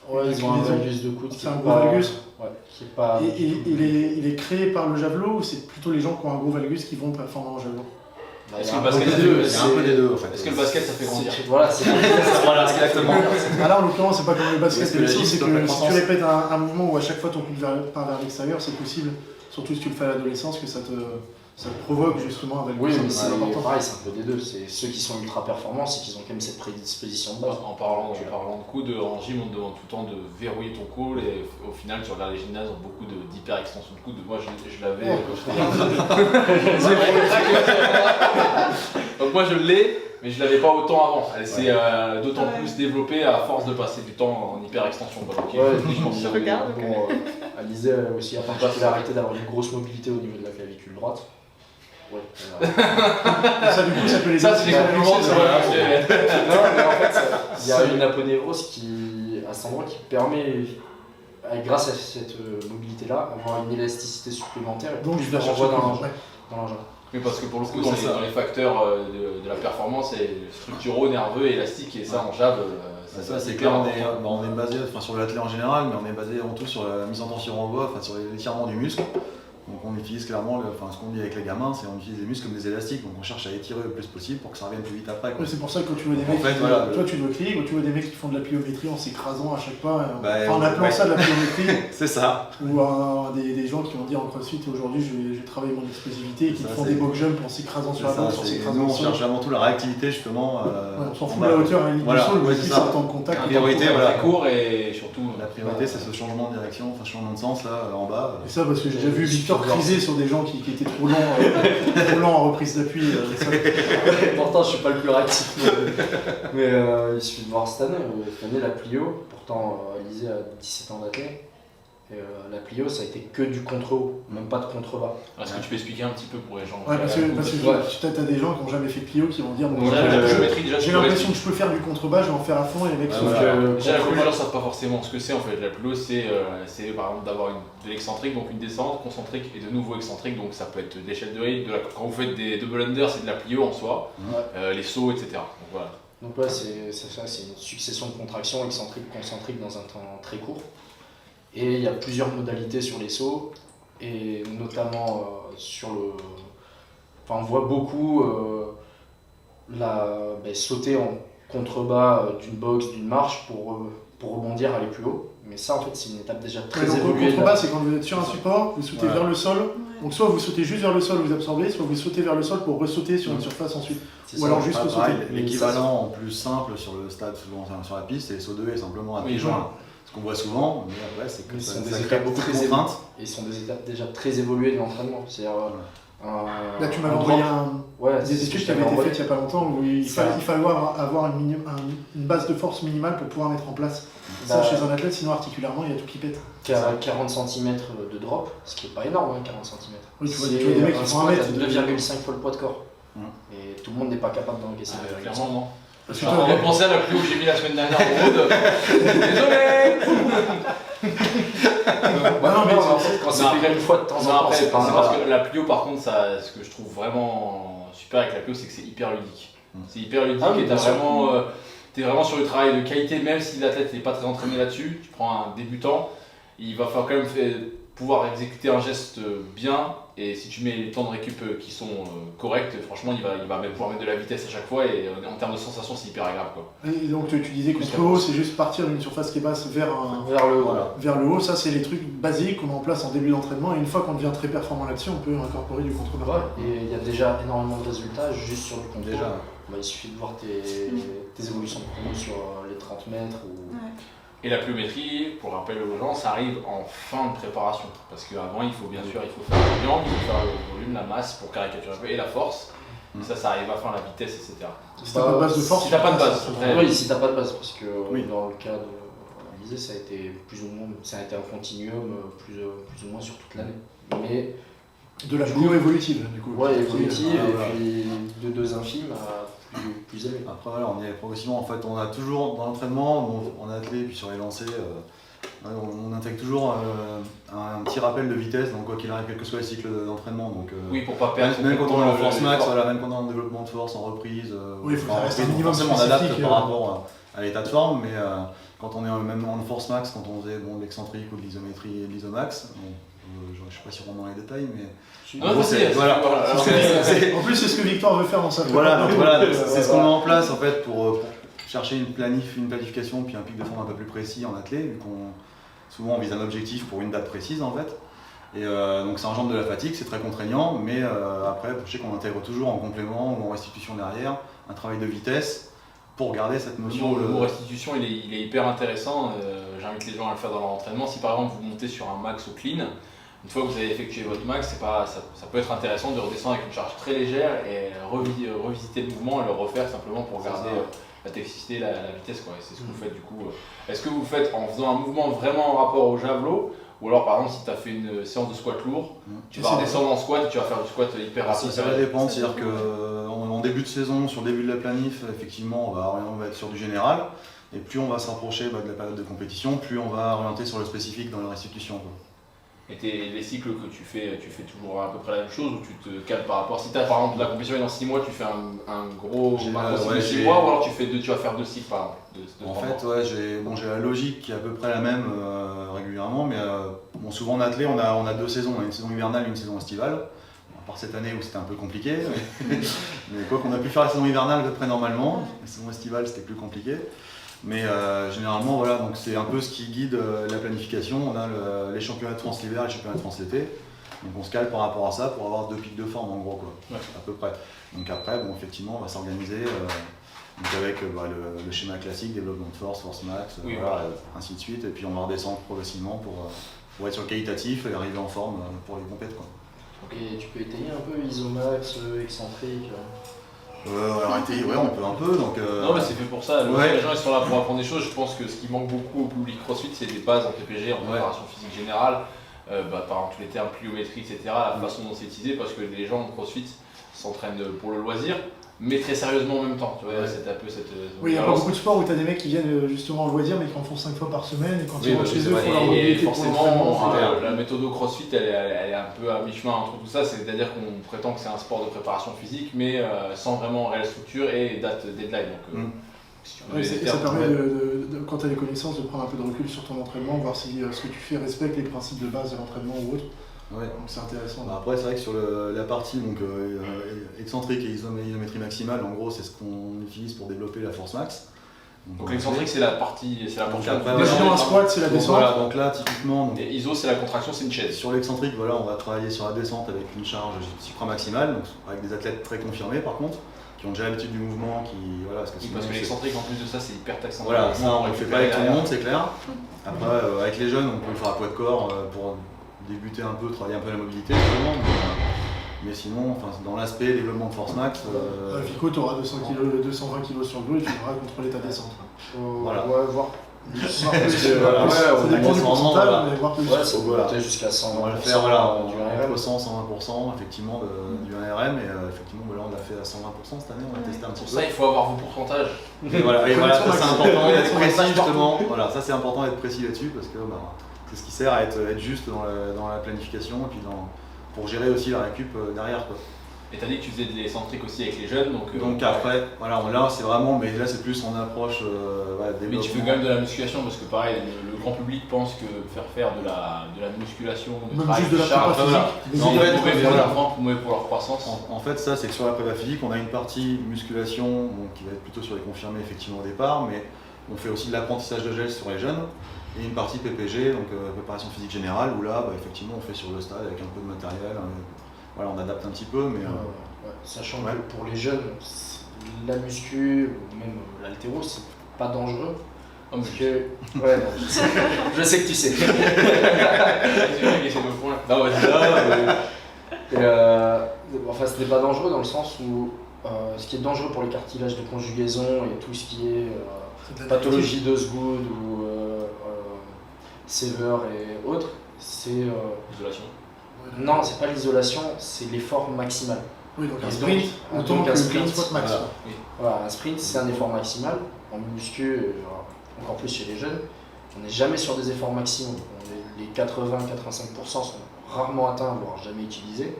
Ouais, ils ont un inclinaison. valgus de coude qui C'est un est gros pas- valgus. Ouais, qui est pas. Et il est créé par le javelot ou c'est plutôt les gens qui ont un gros valgus qui vont performer en javelot? Bah, Est-ce il y que a le un basket, peu des deux, Il y a un peu des deux en fait. Est-ce que le basket ça fait grandir? Voilà, c'est Voilà, exactement. Ah là en l'occurrence c'est pas comme le basket Parce que et le la saut, gym, c'est c'est que pas la si tu croissance. répètes un mouvement où à chaque fois ton coude part vers l'extérieur, c'est possible, surtout si tu le fais à l'adolescence, que ça te provoque justement un valgus. Oui, mais c'est c'est important. pareil, c'est un peu des deux. C'est ceux qui sont ultra performants, c'est qu'ils ont quand même cette prédisposition de base. En parlant de coude, en gym on te demande tout le temps de verrouiller ton col et au final tu regardes les gymnases ont beaucoup d'hyper-extension de coude. Moi je l'avais quand j'étais donc moi je l'ai, mais je l'avais pas autant avant. Elle s'est d'autant plus développée à force de passer du temps en hyper-extension. Donc, je pense que ça regarde. Bon, Alizé a aussi la particularité d'avoir une grosse mobilité au niveau de la clavicule droite. Ouais, Et ça du coup ça peut les ça c'est les compliments. ça. Non, mais en fait, il y a une aponévrose qui, à cet endroit qui permet, grâce à cette mobilité-là, d'avoir une élasticité supplémentaire et Donc plus je de dois chercher renvoi plus. Ouais. dans l'engin. Oui, parce que pour le coup, C'est ça. dans les facteurs de la performance, c'est structuraux, nerveux et élastique, et ça en jave, Ça, c'est clair, on est basé sur l'athlète en général, mais on est basé avant tout sur la mise en tension en voie, sur l'étirement du muscle. Donc on utilise clairement, ce qu'on dit avec les gamins, c'est on utilise les muscles comme des élastiques, donc on cherche à étirer le plus possible pour que ça revienne plus vite après. Quoi. Ouais, c'est pour ça que quand tu vois des En mecs, fait, voilà, toi tu dois crier, quand tu vois des mecs qui font de la pliométrie en s'écrasant à chaque pas, Bah, en appelant ouais. ça de la pliométrie, C'est ça. ou des gens qui vont dire en crossfit aujourd'hui je vais travailler mon explosivité et qui Ça, font c'est- des box jumps en s'écrasant sur la C'est banque, ça, en c'est- s'écrasant nous au on sol. cherche avant tout la réactivité justement. Ouais, on s'en en fout de bas. la hauteur à la limite Voilà, du sol, ouais, l'objectif c'est c'est ça. le temps de contact. La priorité, voilà. très court et surtout. La priorité c'est ce changement de direction, changement de sens là en bas. Et ça parce que j'ai déjà vu Victor criser sur des gens qui étaient trop lents en reprise d'appui. Pourtant, je suis pas le plus réactif. Mais il suffit de voir cette année. Cette année, la Plio, pourtant, Alizé a 17 ans d'athlète. La Plio, ça a été que du contre-haut, même pas de contre-bas. Est-ce que tu peux expliquer un petit peu pour les gens? Ouais, parce que t'as des gens qui n'ont jamais fait de plio qui vont dire bon, Déjà, la géométrie, déjà, j'ai l'impression que je peux faire du contrebas, je vais en faire à fond et les mecs Ah, sont voilà. Déjà, la plupart ne savent pas forcément ce que c'est en fait. La plio, c'est par exemple d'avoir de l'excentrique, donc une descente, concentrique et de nouveau excentrique. Donc ça peut être de l'échelle de ride, quand vous faites des double under, c'est de la plio en soi, les sauts, etc. Donc voilà. Donc là, c'est ça, c'est une succession de contractions excentriques, concentriques dans un temps très court. Et il y a plusieurs modalités sur les sauts, et notamment sur le... Enfin, on voit beaucoup sauter en contrebas d'une boxe, d'une marche pour pour rebondir, aller plus haut. Mais ça, en fait, c'est une étape déjà très donc, le évoluée. contrebas, c'est quand vous êtes sur un support, vous sautez vers le sol. Donc soit vous sautez juste vers le sol, vous absorbez, soit vous sautez vers le sol pour ressauter sur une surface ensuite. C'est Ou ça. alors juste sauter. L'équivalent en plus simple sur le stade, souvent sur la piste, c'est les sauts de haie simplement à pieds joints. Ce qu'on voit souvent, mais après, c'est que Ils sont ça des crée étapes beaucoup de très contraintes. Et ils sont des étapes déjà très évoluées de l'entraînement. C'est-à-dire, Là, tu m'avais envoyé des études qui avaient été faites il n'y a pas longtemps où il fallait avoir une base de force minimale pour pouvoir mettre en place ça chez un athlète, sinon articulairement il y a tout qui pète. 40 cm de drop, ce qui n'est pas énorme, 40 cm. Oui, tu vois des mecs qui font 1 mètre. 2,5 fois le poids de corps. Et tout le monde n'est pas capable d'encaisser. Clairement, non. Parce Je que suis en train de repenser à la pluie où j'ai mis la semaine dernière pour Aude. Désolé. Quand c'est fait une fois de temps en temps, c'est pas parce que la Plio, par contre, ça, ce que je trouve vraiment super avec la Plio, c'est que c'est hyper ludique. C'est hyper ludique et t'es vraiment sur le travail de qualité, même si l'athlète n'est pas très entraîné là-dessus. Tu prends un débutant, il va falloir quand même pouvoir exécuter un geste bien, et si tu mets les temps de récup qui sont corrects, franchement il va même pouvoir mettre de la vitesse à chaque fois, et en termes de sensation c'est hyper agréable, quoi. Et donc tu disais que le haut c'est juste partir d'une surface qui est basse vers le haut. Vers le haut, ça c'est les trucs basiques qu'on met en place en début d'entraînement, et une fois qu'on devient très performant là-dessus, on peut incorporer du contrebas. Et il y a déjà énormément de résultats juste sur du contrôle. Il suffit de voir tes évolutions de chrono sur les 30 mètres. Et la pliométrie, pour rappel aux gens, ça arrive en fin de préparation. Parce qu'avant, il faut faire la viande, il faut faire le volume, la masse pour caricaturer un peu, et la force. Ça arrive à la fin, la vitesse, etc. Si t'as pas de base de force, si t'as pas de base. Oui, si t'as pas de base, parce que dans le cas de l'Elysée, ça a été plus ou moins, ça a été un continuum plus ou moins sur toute l'année. Mais de la plio évolutive, du coup. Ouais, évolutive, et puis de 2 infimes à plus élevé. Après voilà, on y est progressivement, en fait on a toujours dans l'entraînement, en athlée puis sur les lancers, on intègre toujours un petit rappel de vitesse, donc quoi qu'il arrive, quel que soit le cycle d'entraînement. Donc, oui, pour pas perdre. Même quand on est en force max, même quand on est en développement de force, en reprise, il faut rester un minimum on adapte par rapport à l'état de forme, mais quand on est même en force max, quand on faisait de l'excentrique ou de l'isométrie et de l'isomax, je ne sais pas si on rentre dans les détails, mais en plus, c'est ce que Victor veut faire dans sa Voilà, c'est ce qu'on met en place en fait pour chercher une planification puis un pic de forme un peu plus précis en athlée, vu qu'on souvent on vise un objectif pour une date précise en fait. Et donc ça engendre de la fatigue, c'est très contraignant, mais après je sais qu'on intègre toujours en complément ou en restitution derrière un travail de vitesse pour garder cette notion. Le mot restitution il est hyper intéressant, j'invite les gens à le faire dans leur entraînement. Si par exemple vous montez sur un max au clean, une fois que vous avez effectué votre max, ça peut être intéressant de redescendre avec une charge très légère et revisiter le mouvement et le refaire simplement pour garder la technicité, la vitesse, quoi. Et c'est ce que vous faites du coup. Est-ce que vous faites en faisant un mouvement vraiment en rapport au javelot, ou alors par exemple si tu as fait une séance de squat lourd, tu vas redescendre en squat et tu vas faire du squat hyper rapide? Ça va dépendre, c'est-à-dire qu'en début de saison, sur le début de la planif, effectivement on va être sur du général, et plus on va se rapprocher de la période de compétition, plus on va orienter sur le spécifique dans la restitution, quoi. Et les cycles que tu fais toujours à peu près la même chose, ou tu te cales par rapport? Si tu as par exemple la compétition est dans 6 mois, tu fais un gros cycle de 6 mois, ou alors tu vas faire 2 cycles par exemple? En fait, j'ai la logique qui est à peu près la même régulièrement, mais souvent en athlée, on a 2 saisons, on a une saison hivernale et une saison estivale. À part cette année où c'était un peu compliqué, mais quoi qu'on a pu faire la saison hivernale à peu près normalement, la saison estivale c'était plus compliqué. Mais généralement, voilà, donc c'est un peu ce qui guide la planification. On a les championnats de France l'hiver et les championnats de France l'été. Donc on se cale par rapport à ça pour avoir 2 pics de forme en gros, quoi, à peu près. Donc après, effectivement, on va s'organiser avec le schéma classique, développement de force, force max, ainsi de suite. Et puis on va redescendre progressivement pour être sur le qualitatif et arriver en forme pour les compètes, quoi. Ok, tu peux étayer un peu isomax, excentrique? On peut un peu. Donc, non, mais c'est fait pour ça. Les gens ils sont là pour apprendre des choses. Je pense que ce qui manque beaucoup au public CrossFit, c'est des bases en PPG, en préparation physique générale, par exemple tous les termes pliométrie, etc., la façon dont c'est utilisé, parce que les gens en CrossFit s'entraînent pour le loisir, mais très sérieusement en même temps. Tu vois, c'est un peu cette. Oui, il y a pas beaucoup de sports où tu as des mecs qui viennent justement en loisir, mais qui en font 5 fois par semaine, et quand ils rentrent chez eux, ils font leur mobilité pour l'entraînement. La méthode au CrossFit, elle est un peu à mi-chemin entre tout ça, c'est-à-dire qu'on prétend que c'est un sport de préparation physique, mais sans vraiment réelle structure et date deadline. Donc, ça permet, quand tu as des connaissances, de prendre un peu de recul sur ton entraînement, voir si ce que tu fais respecte les principes de base de l'entraînement ou autre. Donc c'est intéressant. Après, c'est vrai que sur la partie excentrique et isométrie maximale, en gros, c'est ce qu'on utilise pour développer la force max. Donc l'excentrique c'est la portion. après, Mais sinon, un squat, c'est la Donc, descente. voilà, donc là, typiquement, donc, Et ISO c'est la contraction, c'est une chaise. sur l'excentrique, voilà, on va travailler sur la descente avec une charge supramaximale, donc avec des athlètes très confirmés par contre, qui ont déjà l'habitude du mouvement, voilà, Parce que l'excentrique en plus de ça c'est hyper taxant. Voilà, ça on le fait pas avec tout le monde, c'est clair. Après, avec les jeunes, on peut le faire à poids de corps pour débuter un peu, travailler un peu la mobilité, justement. Mais sinon, dans l'aspect développement de force max. Vico, tu auras 220 kg sur le dos et tu devras contrôler ta descente. Voilà. Ouais, voir. Ça on dépend du vraiment, pourcentage, voilà. mais voir plus. Ouais, ça peut Voilà. monter jusqu'à 100. On va le faire voilà, du ARM. entre 100 120% effectivement du ARM et effectivement voilà, on l'a fait à 120% cette année, on a testé un petit Pour peu. ça il faut avoir vos pourcentages. Et voilà, ça c'est important d'être précis Partout. justement. Voilà, ça c'est important d'être précis là-dessus parce que c'est ce qui sert à être juste dans la planification et puis pour gérer aussi la récup derrière quoi. Et t'as dit que tu faisais des excentriques aussi avec les jeunes, donc Après, voilà, là c'est vraiment, mais là c'est plus en approche mais tu fais quand même de la musculation parce que pareil, le grand public pense que faire de la musculation, Même travail juste de la charge, prépa voilà. physique. En fait, pour voilà. les enfants, pour leur croissance. En fait, ça, c'est que sur la prépa physique, on a une partie musculation qui va être plutôt sur les confirmés effectivement au départ, mais on fait aussi de l'apprentissage de gel sur les jeunes, et une partie PPG, donc préparation physique générale, où là, effectivement, on fait sur le stade avec un peu de matériel. Voilà, on adapte un petit peu, mais. Ouais, sachant que pour les jeunes, la muscu ou même l'haltéro, c'est pas dangereux. Parce que. Ouais, non, je sais que tu sais. Non, ouais, Enfin, ce n'est pas dangereux dans le sens où ce qui est dangereux pour les cartilages de conjugaison et tout ce qui est pathologie d'Osgood ou Sever et autres, c'est. Isolation. Non, c'est pas l'isolation, c'est l'effort maximal. Oui, donc un Et sprint, donc, autant un qu'un sprint, squat max. voilà. quoi. Voilà, un sprint, c'est un effort maximal. En muscu, encore plus chez les jeunes, on n'est jamais sur des efforts maximaux. Les 80-85% sont rarement atteints, voire jamais utilisés.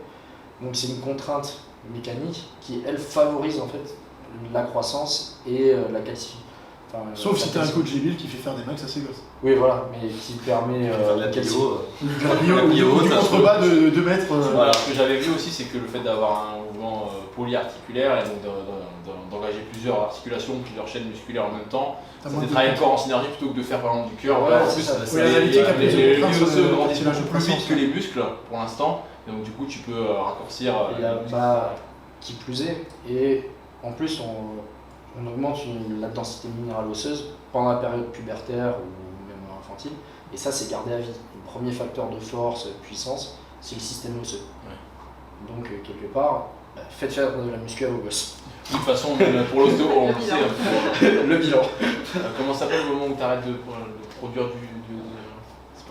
Donc c'est une contrainte mécanique qui, elle, favorise en fait la croissance et la calcification. Sauf si tu as un coach débile qui fait faire des max à ses gosses. Oui, voilà, mais qui permet de la calcifier. bio, Du ça contrebas de 2 mètres. Voilà, ce que j'avais vu aussi, c'est que le fait d'avoir un mouvement polyarticulaire et donc d'engager plusieurs articulations, plusieurs chaînes musculaires en même temps, T'as c'est moins de de travailler le corps en synergie plutôt que de faire par exemple du cœur. Ouais, Voilà, en c'est plus, ça. Oui, l'analytique a plus de les contraintes osseux sur le grandissent tirage de beaucoup plus vite croissance. que les muscles pour l'instant, et donc du coup tu peux raccourcir. Qui plus est, et en plus on augmente la densité minérale osseuse pendant la période pubertaire ou même infantile, et ça c'est gardé à vie. Le premier facteur de force, puissance, c'est le système osseux. Ouais. Donc quelque part, faites faire de la muscu à vos gosses. De toute façon, même pour l'ostéo, on Le sait. Le bilan. Comment s'appelle le moment où tu arrêtes de produire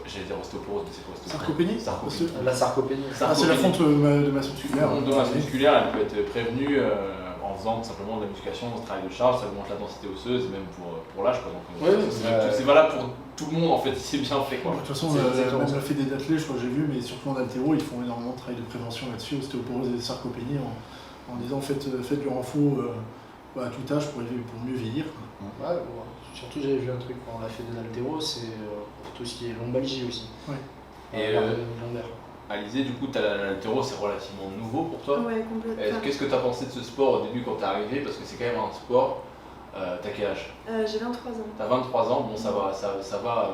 j'allais dire ostéoporose, mais c'est quoi ostéoporose? Sarcopénie. La sarcopénie. C'est la fonte de masse musculaire. La fonte de masse musculaire, elle peut être prévenue en faisant tout simplement de la musculation, du travail de charge, ça augmente la densité osseuse, et même pour l'âge. C'est valable pour tout le monde en fait, c'est bien fait quoi. De toute façon, C'est exactement même ça. la fédé d'athlètes, je crois que j'ai vu, mais surtout en haltéro, ils font énormément de travail de prévention là-dessus, ostéoporose et sarcopénie, en disant faites du renfort à tout âge pour mieux vieillir. Ouais, bon, surtout j'avais vu un truc quand on a fait de l'haltéro, c'est pour tout ce qui est lombalgie aussi. Ouais. Et lombaire. Alizé, du coup, l'haltéro c'est relativement nouveau pour toi. Ouais, complètement. Qu'est-ce que tu as pensé de ce sport au début quand tu es arrivé? Parce que c'est quand même un sport. T'as quel âge? J'ai 23 ans. T'as 23 ans, bon ça va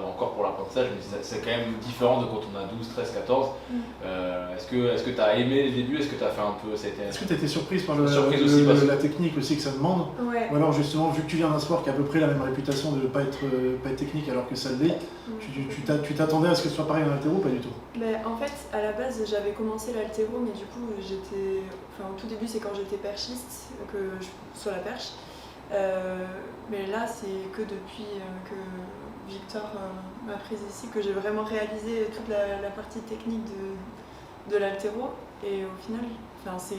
encore pour l'apprentissage, mais c'est quand même différent de quand on a 12, 13, 14. Est-ce que tu as aimé les débuts? Est-ce que tu as fait un peu. Est-ce que tu as été surprise par la technique aussi que ça demande? Ouais. Ou alors justement, vu que tu viens d'un sport qui a à peu près la même réputation de ne pas être technique alors que ça l'est, tu t'attendais à ce que ce soit pareil en haltéro ou pas du tout? En fait, à la base, j'avais commencé l'haltéro, mais du coup, au tout début, c'est quand j'étais perchiste, sur la perche. Mais là, c'est que depuis que Victor m'a prise ici que j'ai vraiment réalisé toute la partie technique de l'haltéro. Et au final,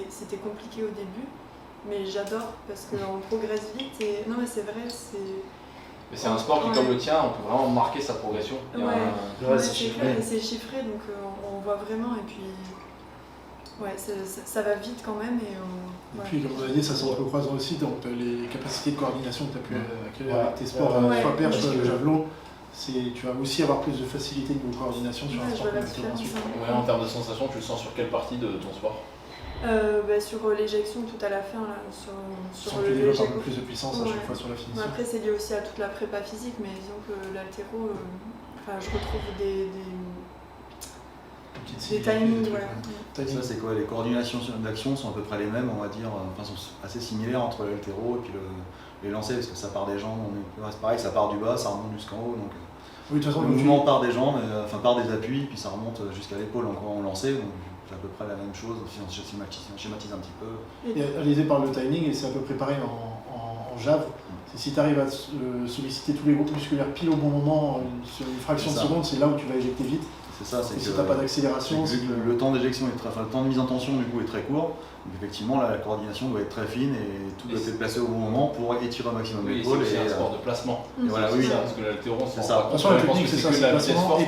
c'était compliqué au début, mais j'adore parce qu'on progresse vite. Et non, mais c'est vrai, Mais c'est un sport qui, comme le tien, on peut vraiment marquer sa progression. C'est chiffré. C'est chiffré, donc on voit vraiment. Et puis, ça va vite quand même. Et puis, comme on a dit, ça se recroisant aussi, donc les capacités de coordination que tu as pu acquérir avec tes sports, soit perche, soit le javelot, tu vas aussi avoir plus de facilité niveau coordination sur un sport comme l'haltéro ensuite. En termes de sensation, tu le sens sur quelle partie de ton sport? Sur l'éjection tout à la fin, là, Sans que tu développes un peu plus de puissance à chaque Ouais. fois sur la finition. Après, c'est lié aussi à toute la prépa physique, mais disons que l'haltéro, je retrouve des timings. Ouais. Ça, c'est quoi? Les coordinations d'action sont à peu près les mêmes, on va dire, sont assez similaires entre l'haltéro et puis les lancers, parce que ça part des jambes, c'est pareil, ça part du bas, ça remonte jusqu'en haut. Donc, Oui, de toute façon, le mouvement part des jambes, part des appuis, puis ça remonte jusqu'à l'épaule en lancer. Donc, c'est à peu près la même chose, si on schématise un petit peu. Réalisé par le timing, et c'est à peu près pareil en jave. Si tu arrives à solliciter tous les groupes musculaires pile au bon moment, sur une fraction de seconde, c'est là où tu vas éjecter vite. C'est ça, c'est et que si tu n'as pas d'accélération, le temps d'éjection le temps de mise en tension du coup est très court. Donc effectivement là la coordination doit être très fine et tout doit être placé au bon moment pour étirer au maximum l'épaule. C'est un sport de placement. Voilà, oui, parce que l'haltéro, c'est ça. De toute façon, la technique, c'est ça, c'est placement et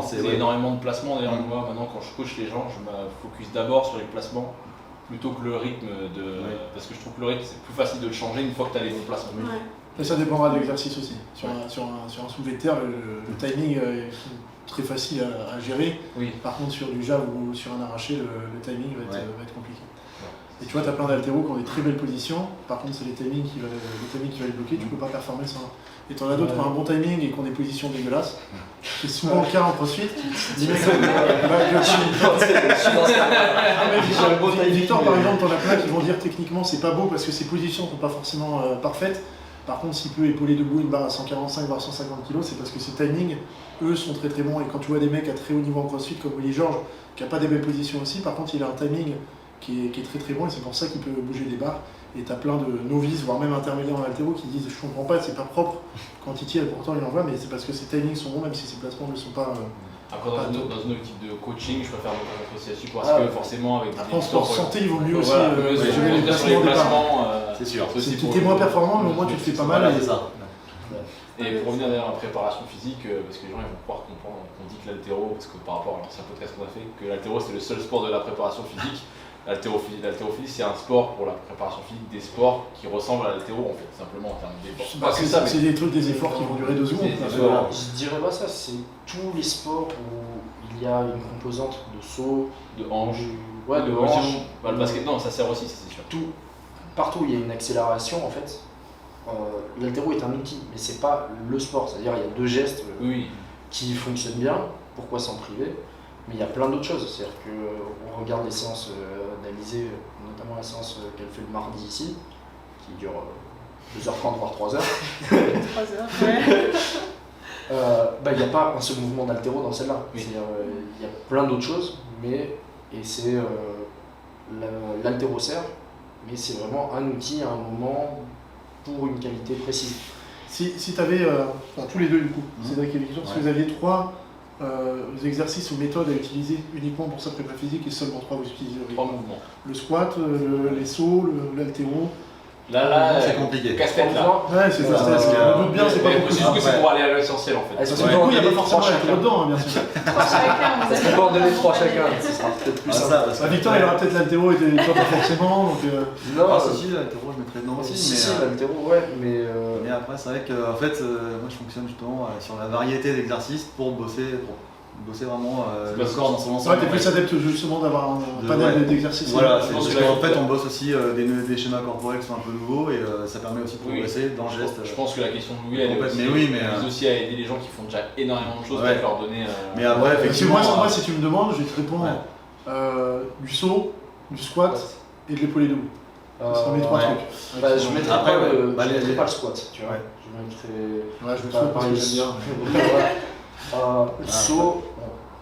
c'est énormément de placement. D'ailleurs, moi maintenant quand je coach les gens, je me focus d'abord sur les placements plutôt que le rythme parce que je trouve que le rythme c'est plus facile de le changer une fois que tu as les bons placements. Et ça dépendra de l'exercice aussi. Sur un soulevé de terre, le timing est très facile à gérer. Oui. Par contre, sur du jab ou sur un arraché, le timing va être compliqué. Et tu vois, tu as plein d'haltéros qui ont des très belles positions. Par contre, c'est les timings qui va les bloquer. Tu peux pas performer sans. Et tu en as d'autres qui ont un bon timing et qui ont des positions dégueulasses. C'est souvent le cas en crossfit. Les mecs, Victor, par exemple, t'en as plein qui vont dire techniquement c'est pas beau parce que ses positions sont pas forcément parfaites. Par contre, s'il peut épauler debout une barre à 145 voire 150 kg, c'est parce que ses timings, eux, sont très très bons. Et quand tu vois des mecs à très haut niveau en crossfit comme Willy Georges, qui n'a pas des belles positions aussi, par contre, il a un timing qui est très très bon et c'est pour ça qu'il peut bouger des barres. Et tu as plein de novices, voire même intermédiaires en haltéro qui disent je comprends pas, c'est pas propre quand il tire et pourtant il envoie, mais c'est parce que ses timings sont bons, même si ses placements ne sont pas. Après, dans une optique de coaching, je préfère me concentrer là-dessus parce que forcément, avec en sport santé, il vaut mieux aussi gérer les placements. C'est sûr. Tu es moins performant, mais au moins tu te fais pas mal. C'est ça. Et pour revenir d'ailleurs à la préparation physique, parce que les gens ils vont pouvoir comprendre qu'on dit que l'haltéro, parce que par rapport à l'ancien podcast qu'on a fait, que l'haltéro c'est le seul sport de la préparation physique. L'haltérophilie c'est un sport pour la préparation physique des sports qui ressemble à l'haltéro en fait, simplement en termes d'efforts. C'est des efforts qui vont durer 2 secondes. Je dirais pas ça, c'est tous les sports où il y a une composante de saut, de hanche, de hanche. Le basket, non, ça sert aussi, ça c'est sûr. Partout où il y a une accélération en fait. L'haltéro est un outil, mais c'est pas le sport. C'est-à-dire il y a 2 gestes qui fonctionnent bien, pourquoi s'en priver? Mais il y a plein d'autres choses. C'est-à-dire qu'on regarde les séances d'Alizé, notamment la séance qu'elle fait le mardi ici, qui dure 2h30 voire 3h. 3h, ouais. Il n'y a pas un seul mouvement d'haltéro dans celle-là. Il y a plein d'autres choses, et c'est l'haltéro sert, mais c'est vraiment un outil à un moment pour une qualité précise. Si tu avais, tous les deux du coup, Cédric et Victor, si vous aviez 3 exercices ou méthodes à utiliser uniquement pour sa prépa physique et seulement 3 vous utilisez 3 mouvements. Le squat, les sauts, l'haltéro. Là, c'est compliqué. Casse-tête là. Ouais, c'est ça. Je doute bien, c'est pas beaucoup. C'est juste que c'est pour aller à l'essentiel en fait. Parce que du coup, il n'y a pas forcément l'haltéro dedans, bien sûr. 3 chacun, vous On peut en donner 3 chacun, ce sera peut-être plus simple. Victor, il aura peut-être l'haltéro et toi pas forcément. Donc, non, si, l'haltéro, je mettrais dedans aussi. Si, l'haltéro, mais après, c'est vrai que en fait, moi je fonctionne justement sur la variété d'exercices pour bosser vraiment le corps dans son ensemble. Ouais, t'es plus adepte justement d'avoir un panel d'exercices. Voilà, en fait on bosse aussi des schémas corporels qui sont un peu nouveaux et ça permet aussi de progresser dans le geste. Je pense que la question de Louis, elle vise aussi à aider les gens qui font déjà énormément de choses, peut-être leur donner. Mais après, effectivement. Moi, si tu me demandes, je vais te répondre du saut, du squat et de l'épaulé debout. Ce sont mes 3 trucs. Je mettrais pas le squat, tu vois. Je mettrais. Je le fais parce que j'aime bien. Le saut.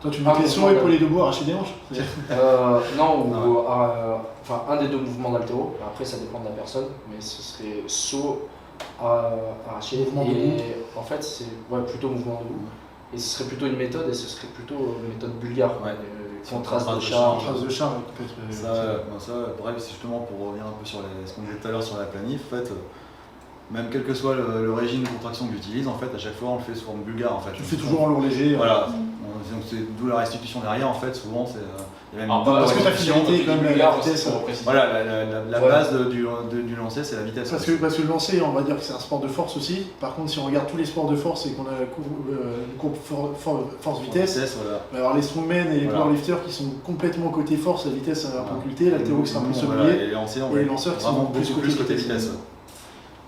Toi, tu mets les sauts épaulés debout, arracher des hanches? Un des 2 mouvements d'haltéro. Après, ça dépend de la personne, mais ce serait saut arraché. Et en fait, c'est plutôt mouvement debout. Et ce serait plutôt une méthode, et ce serait plutôt une méthode bulgare. Contraste de charge. Bref, c'est justement pour revenir un peu sur ce qu'on disait tout à l'heure sur la planif. En fait, même quel que soit le régime de contraction que j'utilise, en fait, à chaque fois on le fait sous forme bulgare. En fait. Tu le fais toujours en lourd léger. Voilà, donc c'est d'où la restitution derrière. En fait, souvent, il Il y a même Alors, une double parce que ta répétition. finalité, quand même, Bulgare, la vitesse, pour préciser. Voilà, la Voilà. base du lancer, c'est la vitesse. Parce que le lancer, on va dire que c'est un sport de force aussi. Par contre, si on regarde tous les sports de force et qu'on a une courbe force-vitesse, voilà. on va avoir les strongmen et les Voilà. powerlifters qui sont complètement côté force, la vitesse un peu occultée, l'haltéro qui sera plus Voilà, sommier. et les lancers, on et les va lanceurs qui vraiment sont plus beaucoup plus côté côté vitesse.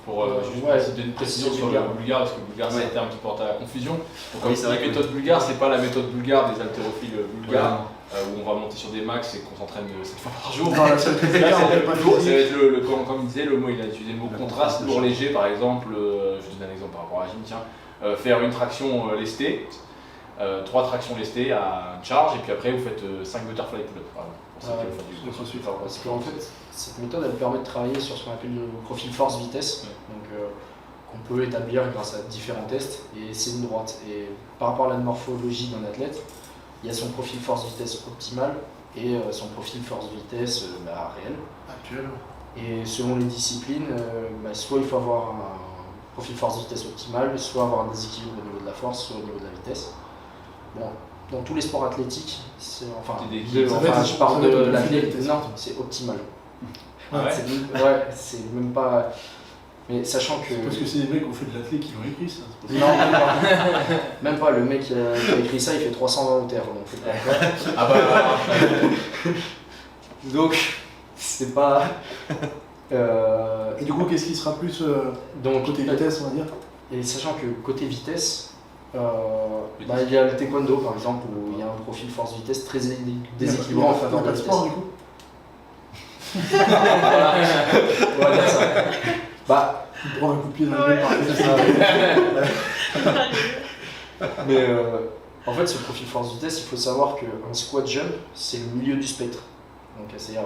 Pour juste Ouais, donner une précision sur le bulgare, parce que le bulgare, ça a été un petit peu porté à la confusion. Donc, Oui, c'est vrai la que- méthode bulgare, c'est pas la méthode bulgare des haltérophiles bulgares, Voilà. où on va monter sur des max et qu'on s'entraîne 7 fois par jour. Non, là, c'est le Là, bulgare, ça on va fait être pas le lourd, ça va physique. être comme il disait, le mot, il a utilisé le mot Le contraste, contraste, lourd je léger par exemple, je donne un exemple par rapport à la gym, tiens, faire une traction lestée, 3 tractions lestées à une charge, et puis après vous faites 5 butterfly pull-up par exemple. Pour ceux qui veulent faire du crossfit. Parce qu'en fait, cette méthode elle permet de travailler sur ce qu'on appelle le profil force-vitesse, donc qu'on peut établir grâce à différents tests, et c'est une droite. Et par rapport à la morphologie d'un athlète, il y a son profil force-vitesse optimal et son profil force-vitesse réel. Actuel. Et selon les disciplines, soit il faut avoir un profil force-vitesse optimal, soit avoir un déséquilibre au niveau de la force, soit au niveau de la vitesse. Bon, dans tous les sports athlétiques, Ça va être- je parle ça va être de au la profil vitesse. non, c'est optimal. Ah ouais C'est même pas. Mais sachant que. Parce que c'est des mecs qui ont fait de l'athlète qui l'ont écrit ça. Non, même pas. Même pas. Le mec qui a écrit ça, il fait 300 en terre, donc faut pas faire. Ah bah, Donc, c'est pas. Et du coup, qu'est-ce qui sera plus donc, côté vitesse, on va dire? Et sachant que côté vitesse, il y a le taekwondo par exemple, où il y a un profil force-vitesse très déséquilibré en faveur de la pas de vitesse. sport du coup? Voilà. On va dire ça. Bah, Il prend un coup de pied dans Ouais. le par c'est ça. Mais en fait, ce profil force-vitesse, il faut savoir qu'un squat jump, c'est le milieu du spectre. Donc, c'est-à-dire.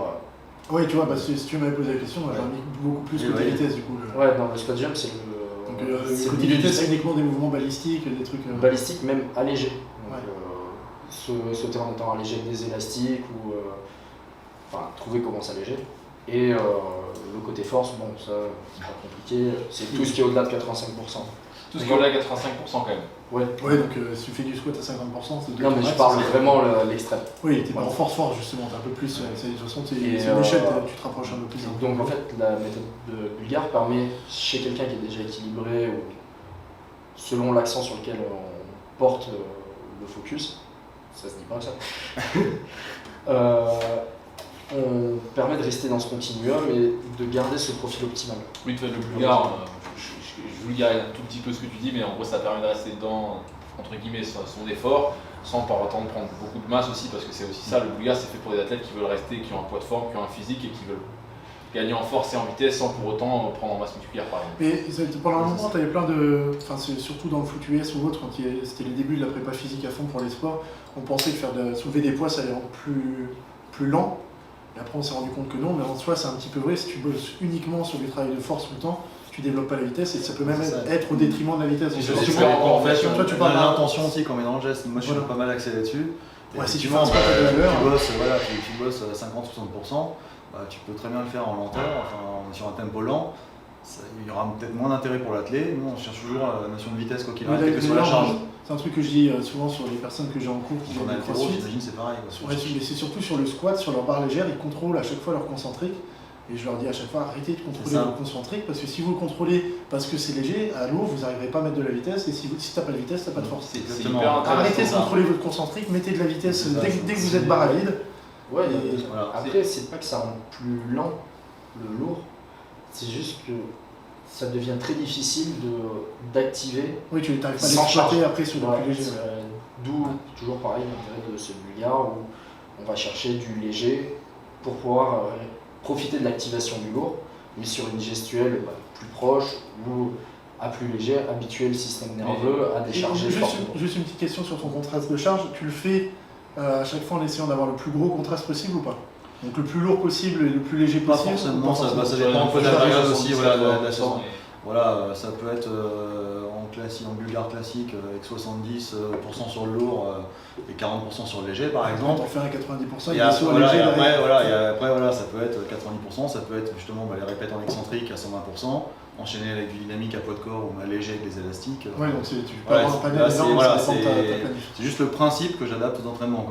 Oui, tu vois, parce que si tu m'avais posé la question, moi j'aurais mis beaucoup plus côté vitesse du coup. Ouais, non, le squat jump, c'est Donc, c'est le côté milieu du vitesse, c'est spectre. uniquement des mouvements balistiques, des trucs. Balistique, même allégé. Donc, Ouais. sauter en étant allégé avec des élastiques ou trouver comment s'alléger. Et le côté force, bon, ça c'est pas compliqué, c'est tout ce qui est au-delà de 85%. tout ce qui est au-delà de 85% quand même. Ouais. Ouais, donc si tu fais du squat à 50%, c'est Non, mais je parle vraiment l'extrême. Oui, t'es pas Ouais. en force justement, t'es un peu plus. De toute façon, c'est Et, une échelle, tu te rapproches un peu plus. Donc en fait, la méthode de Bulgare permet, chez quelqu'un qui est déjà équilibré, ou selon l'accent sur lequel on porte le focus, ça se dit pas ça, on permet de rester dans ce continuum et de garder ce profil optimal. Oui, tu vois, le bulgare, je vulgarise un tout petit peu ce que tu dis, mais en gros ça permet de rester dans, entre guillemets, son effort, sans par autant prendre beaucoup de masse aussi, parce que c'est aussi ça, le bulgare c'est fait pour des athlètes qui veulent rester, qui ont un poids de forme, qui ont un physique et qui veulent gagner en force et en vitesse sans pour autant prendre en masse musculaire par exemple. Mais pendant longtemps, tu avais plein de. Enfin, c'est surtout dans le foot US ou autre, quand c'était les débuts de la prépa physique à fond pour les sports, on pensait que soulever des poids ça allait rendre plus lent. Et après, on s'est rendu compte que non, mais en soi, c'est un petit peu vrai. Si tu bosses uniquement sur du travail de force tout le temps, tu développes pas la vitesse et ça peut même être au détriment de la vitesse. Et Donc, je si sais tu que vois, en fait, toi, tu parles d'un- l'intention aussi qu'on met dans le geste. Moi, je suis Voilà. pas mal axé là-dessus. Ouais, si tu Effectivement, fais un squat à 2 à l'heure, tu bosses, voilà, tu bosses 50-60%, tu peux très bien le faire en lenteur, enfin, sur un tempo lent. Il y aura peut-être moins d'intérêt pour l'athlète. Nous, on cherche toujours la notion de vitesse, quoi qu'il Oui, arrive, quelle que soit la charge. c'est un truc que je dis souvent sur les personnes que j'ai en cours qui Sur font un du altéro, crossfit. j'imagine, c'est pareil. quoi. Ouais, mais c'est surtout sur le squat, sur leur barre légère, ils contrôlent à chaque fois leur concentrique. Et je leur dis à chaque fois, arrêtez de contrôler C'est ça. votre concentrique, parce que si vous le contrôlez parce que c'est léger, à l'eau, vous n'arriverez pas à mettre de la vitesse, et si t'as pas de vitesse, t'as pas de force. C'est Exactement. hyper intéressant. Arrêtez de ça. contrôler votre concentrique, mettez de la vitesse C'est ça, dès que vous êtes barre à vide. Ouais, Et voilà. après, c'est pas que ça rend plus lent le lourd, c'est juste que ça devient très difficile d'activer. Oui, tu n'arrives pas à Sans l'exploiter charge. après sur le Ouais, plus léger. D'où, toujours pareil, l'intérêt de ce bulgare où on va chercher du léger pour pouvoir profiter de l'activation du lourd, mais sur une gestuelle plus proche ou à plus léger, habituer le système nerveux à décharger Juste, fortement. juste une petite question sur ton contraste de charge, tu le fais à chaque fois en essayant d'avoir le plus gros contraste possible ou pas? Donc le plus lourd possible et le plus léger Pas possible? forcément, ou pas ça forcément dépend un peu de la période aussi, voilà, de la Ouais. saison. Voilà, ça peut être en bulgare classique avec 70% sur le lourd et 40% sur le léger par exemple. On fait un 90%, Et après, ça peut être 90%, ça peut être justement les répètes en excentrique à 120%, enchaîner avec du dynamique à poids de corps ou léger avec des élastiques. Ouais, donc tu peux avoir un panel énorme, c'est juste le principe que j'adapte aux entraînements.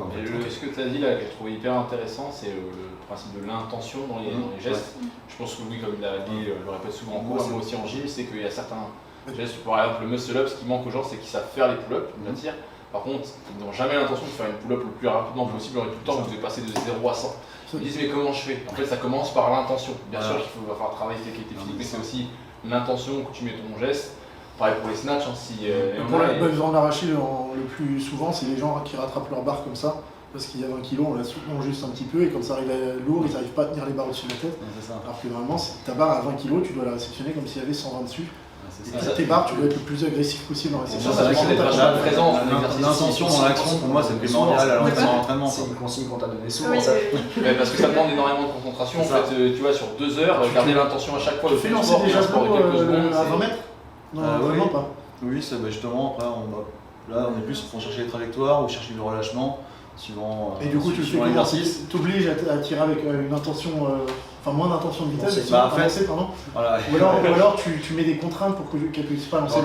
Ce que tu as dit là, que je trouvais hyper intéressant, c'est le principe de l'intention dans les gestes. Je pense que Louis, comme il a dit, le répète souvent en cours, moi aussi en gym, c'est qu'il y a certains gestes, par exemple le muscle-up, ce qui manque aux gens, c'est qu'ils savent faire les pull-ups, la tire. Par contre, ils n'ont jamais l'intention de faire une pull-up le plus rapidement possible, tout le temps vous devez passer de 0 à 100. Ils disent mais comment je fais? En fait ça commence par l'intention. Bien sûr qu'il va falloir travailler tes qualités physiques, mais c'est aussi l'intention que tu mets ton geste. Pareil pour les snatchs, pour la besoin en arraché, le plus souvent c'est les gens qui rattrapent leur barre comme ça. Parce qu'il y a 20 kg, on la soutient juste un petit peu et quand ça arrive à lourd, ils n'arrivent pas à tenir les barres au-dessus de la tête. Alors que vraiment, ta barre à 20 kg, tu dois la réceptionner comme s'il y avait 120 dessus. Et tes barres, tu dois être le plus agressif possible en réception. Ça dépend d'être vachement présent. L'intention dans l'action, pour moi, c'est primordial à l'entraînement. C'est une consigne qu'on t'a donnée souvent. Parce que ça demande énormément de concentration. En fait, tu vois, sur 2 heures, garder l'intention à chaque fois. Tu fais lancer des javelots à 20 mètres? Non, vraiment pas. Oui, justement, après, là, on est plus pour chercher les trajectoires ou chercher du relâchement. Suivant, et du coup, tu fais l'exercice, t'obliges à tirer avec une intention, moins d'intention de vitesse, Voilà. Ou alors tu mets des contraintes pour qu'elle puisse pas lancer.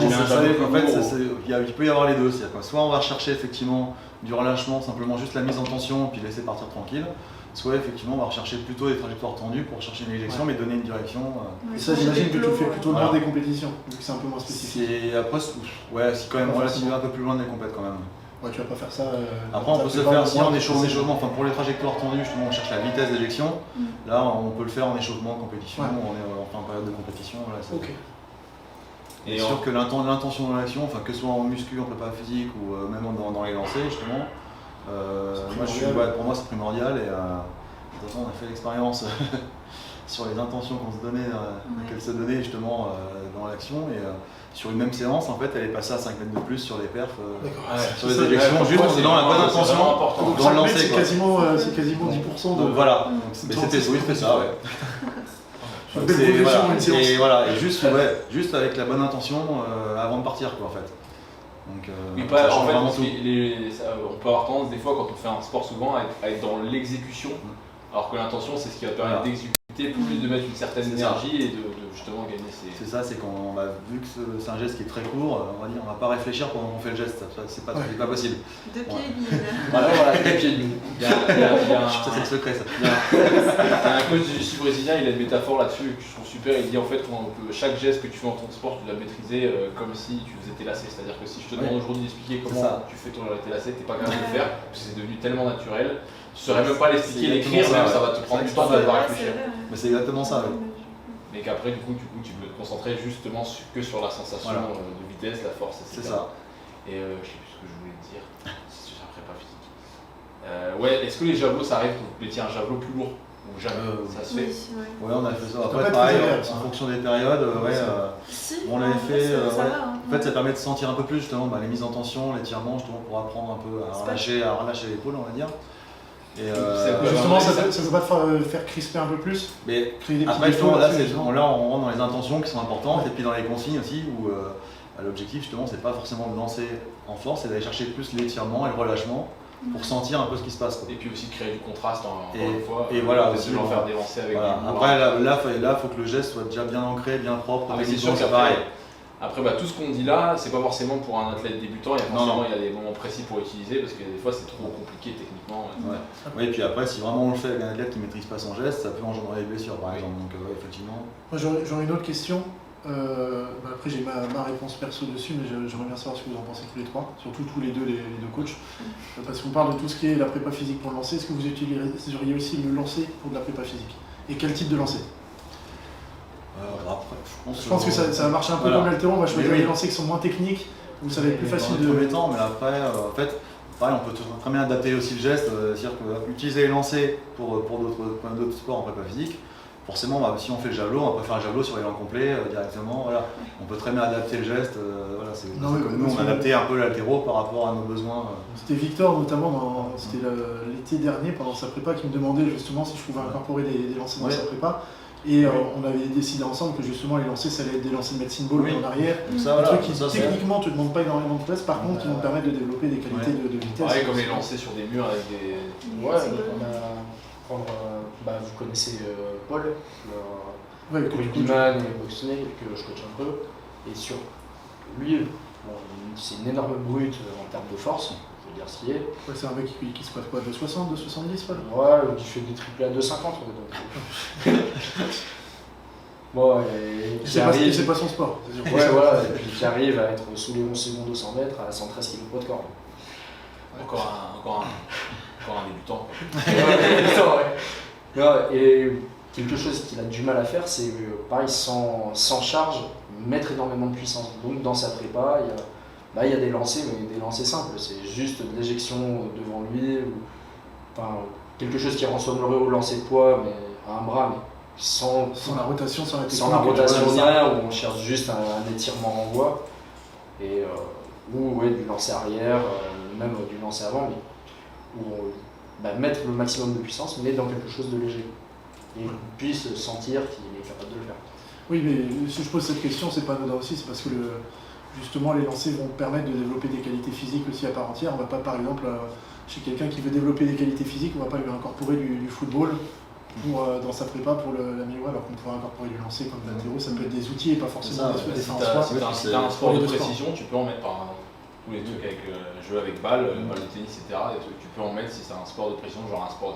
Il peut y avoir les deux, c'est-à-dire soit on va rechercher effectivement du relâchement, simplement juste la mise en tension puis laisser partir tranquille, soit effectivement on va rechercher plutôt des trajectoires tendues pour chercher une éjection mais donner une direction. Et ça j'imagine que tu le fais plutôt loin des compétitions, vu que c'est un peu moins spécifique. Et après, c'est quand même relativement un peu plus loin des compètes quand même. Ouais, tu vas pas faire ça. Après, on peut se faire si en échauffement, pour les trajectoires tendues, justement, on cherche la vitesse d'éjection. Là, on peut le faire en échauffement, en compétition, on est en période de compétition. Ok. Et sûr que l'intention de l'action, que ce soit en muscu, en prépa physique ou même dans les lancers, justement, pour moi c'est primordial. Et de toute façon, on a fait l'expérience sur les intentions qu'on se donnait, qu'elles se donnaient justement dans l'action. Et sur une même séance, en fait, elle est passée à 5 mètres de plus sur les perfs, sur les éjections, juste en donnant la bonne intention dans le lancer. C'est quasiment 10% de. Donc voilà, c'était ça, ouais. Et juste avec la bonne intention avant de partir, quoi, en fait. Donc, en fait, on peut avoir tendance des fois quand on fait un sport souvent à être dans l'exécution, alors que l'intention c'est ce qui va te permettre d'exécuter plus, de mettre une certaine énergie et de justement gagner ces... C'est ça, c'est qu'on a vu que c'est un geste qui est très court, on va pas réfléchir pendant qu'on fait le geste, c'est pas possible. Deux pieds et demi. Voilà, deux pieds et demi. C'est le secret ça. Il y a un coach du jiu-jitsu brésilien, il a une métaphore là-dessus que je trouve super, il dit en fait chaque geste que tu fais dans ton sport, tu dois maîtriser comme si tu faisais tes lacets, c'est-à-dire que si je te demande aujourd'hui d'expliquer comment tu fais tes lacets, t'es pas capable de le faire, parce que c'est devenu tellement naturel. Tu ne saurais même pas l'expliquer, l'écrire, même ça va te prendre du temps de réfléchir. Mais c'est exactement ça. Mais qu'après, du coup, tu peux te concentrer justement que sur la sensation de vitesse, la force, etc. C'est ça. Et je sais plus ce que je voulais te dire, c'est sur la prépa physique. Est-ce que les javelots, ça arrive que vous mettiez un javelot plus lourd ou jamais ça se fait? Ouais, on a fait ça. Après, pareil, en fonction des périodes, on l'avait fait. En fait, ça permet de sentir un peu plus justement les mises en tension, l'étirement, justement pour apprendre un peu à relâcher l'épaule, on va dire. Et justement, ça ne peut pas te faire crisper un peu plus. Mais après, là, on rentre dans les intentions qui sont importantes et puis dans les consignes aussi où l'objectif justement, c'est pas forcément de lancer en force, c'est d'aller chercher plus l'étirement et le relâchement pour sentir un peu ce qui se passe. Et puis aussi de créer du contraste encore une fois. Et voilà, aussi de faire des lancers avec du lourd. Après, là, faut que le geste soit déjà bien ancré, bien propre. Mais c'est sûr que c'est pareil. Après, tout ce qu'on dit là, c'est pas forcément pour un athlète débutant, il y a des moments précis pour utiliser parce que des fois c'est trop compliqué techniquement. Oui, et puis après, si vraiment on le fait avec un athlète qui ne maîtrise pas son geste, ça peut engendrer des blessures par exemple. Donc, effectivement. Moi, j'aurais une autre question. Après, j'ai ma réponse perso dessus, mais j'aimerais bien savoir ce que vous en pensez tous les trois, surtout tous les deux coachs. Parce qu'on parle de tout ce qui est la prépa physique pour le lancer. Est-ce que vous utiliseriez aussi le lancer pour de la prépa physique? Et quel type de lancer? Je pense que ça va marcher un peu comme l'haltéro, on va choisir des lancers qui sont moins techniques, où ça va être plus facile de... premier temps, mais après, en fait, pareil, on peut très bien adapter aussi le geste, c'est-à-dire qu'utiliser les lancers pour d'autres sports en prépa physique, forcément, si on fait le javelot, on va pas faire un javelot sur l'élan complet directement, voilà. On peut très bien adapter le geste, c'est comme nous, on a adapté un peu l'haltéro par rapport à nos besoins. C'était Victor, notamment, c'était l'été dernier, pendant sa prépa, qui me demandait justement si je pouvais incorporer des lancers dans sa prépa. Et on avait décidé ensemble que justement les lancers, ça allait être des lancers de medicine ball en arrière. Ça, Des trucs qui techniquement te demandent pas énormément de place, par contre, qui vont te permettre de développer des qualités de vitesse. Ouais, comme les lancers sur des murs avec des. Ouais, on a prendre, vous connaissez Paul, le rugbyman et boxer que je coach un peu. Et sur lui, c'est une énorme brute en termes de force. Dire ce qui est. Ouais, c'est un mec qui se passe quoi, de 60, de 70 Paul? Ouais, qui fait des triplés à 2,50. Bon, et c'est pas son sport. Ouais, voilà, et puis qui arrive à être sous les 11 secondes au 100 mètres à 113 kg de poids de corps. Encore un débutant. Ouais, et quelque chose qu'il a du mal à faire, c'est pareil, sans charge, mettre énormément de puissance. Donc dans sa prépa, il y a des lancers, mais des lancers simples, c'est juste de l'éjection devant lui, ou quelque chose qui ressemblerait au lancer de poids, mais à un bras, mais sans la rotation, sans la technique. Sans la rotation où on cherche juste un étirement renvoi, ou du lancer arrière, même du lancer avant, mais où on mettre le maximum de puissance, mais dans quelque chose de léger. Et qu'on puisse sentir qu'il est capable de le faire. Oui, mais si je pose cette question, c'est pas anodin aussi, c'est parce que justement les lancers vont permettre de développer des qualités physiques aussi à part entière. On va pas, par exemple, chez quelqu'un qui veut développer des qualités physiques, on va pas lui incorporer du football dans sa prépa pour l'améliorer, alors qu'on pourrait incorporer du lancer comme de latéraux. Ça peut être des outils et pas forcément des défenses. Si t'as un sport de précision, tu peux en mettre tous les trucs avec jeu avec balle, balle de tennis, etc. Des trucs, tu peux en mettre si c'est un sport de précision, genre un sport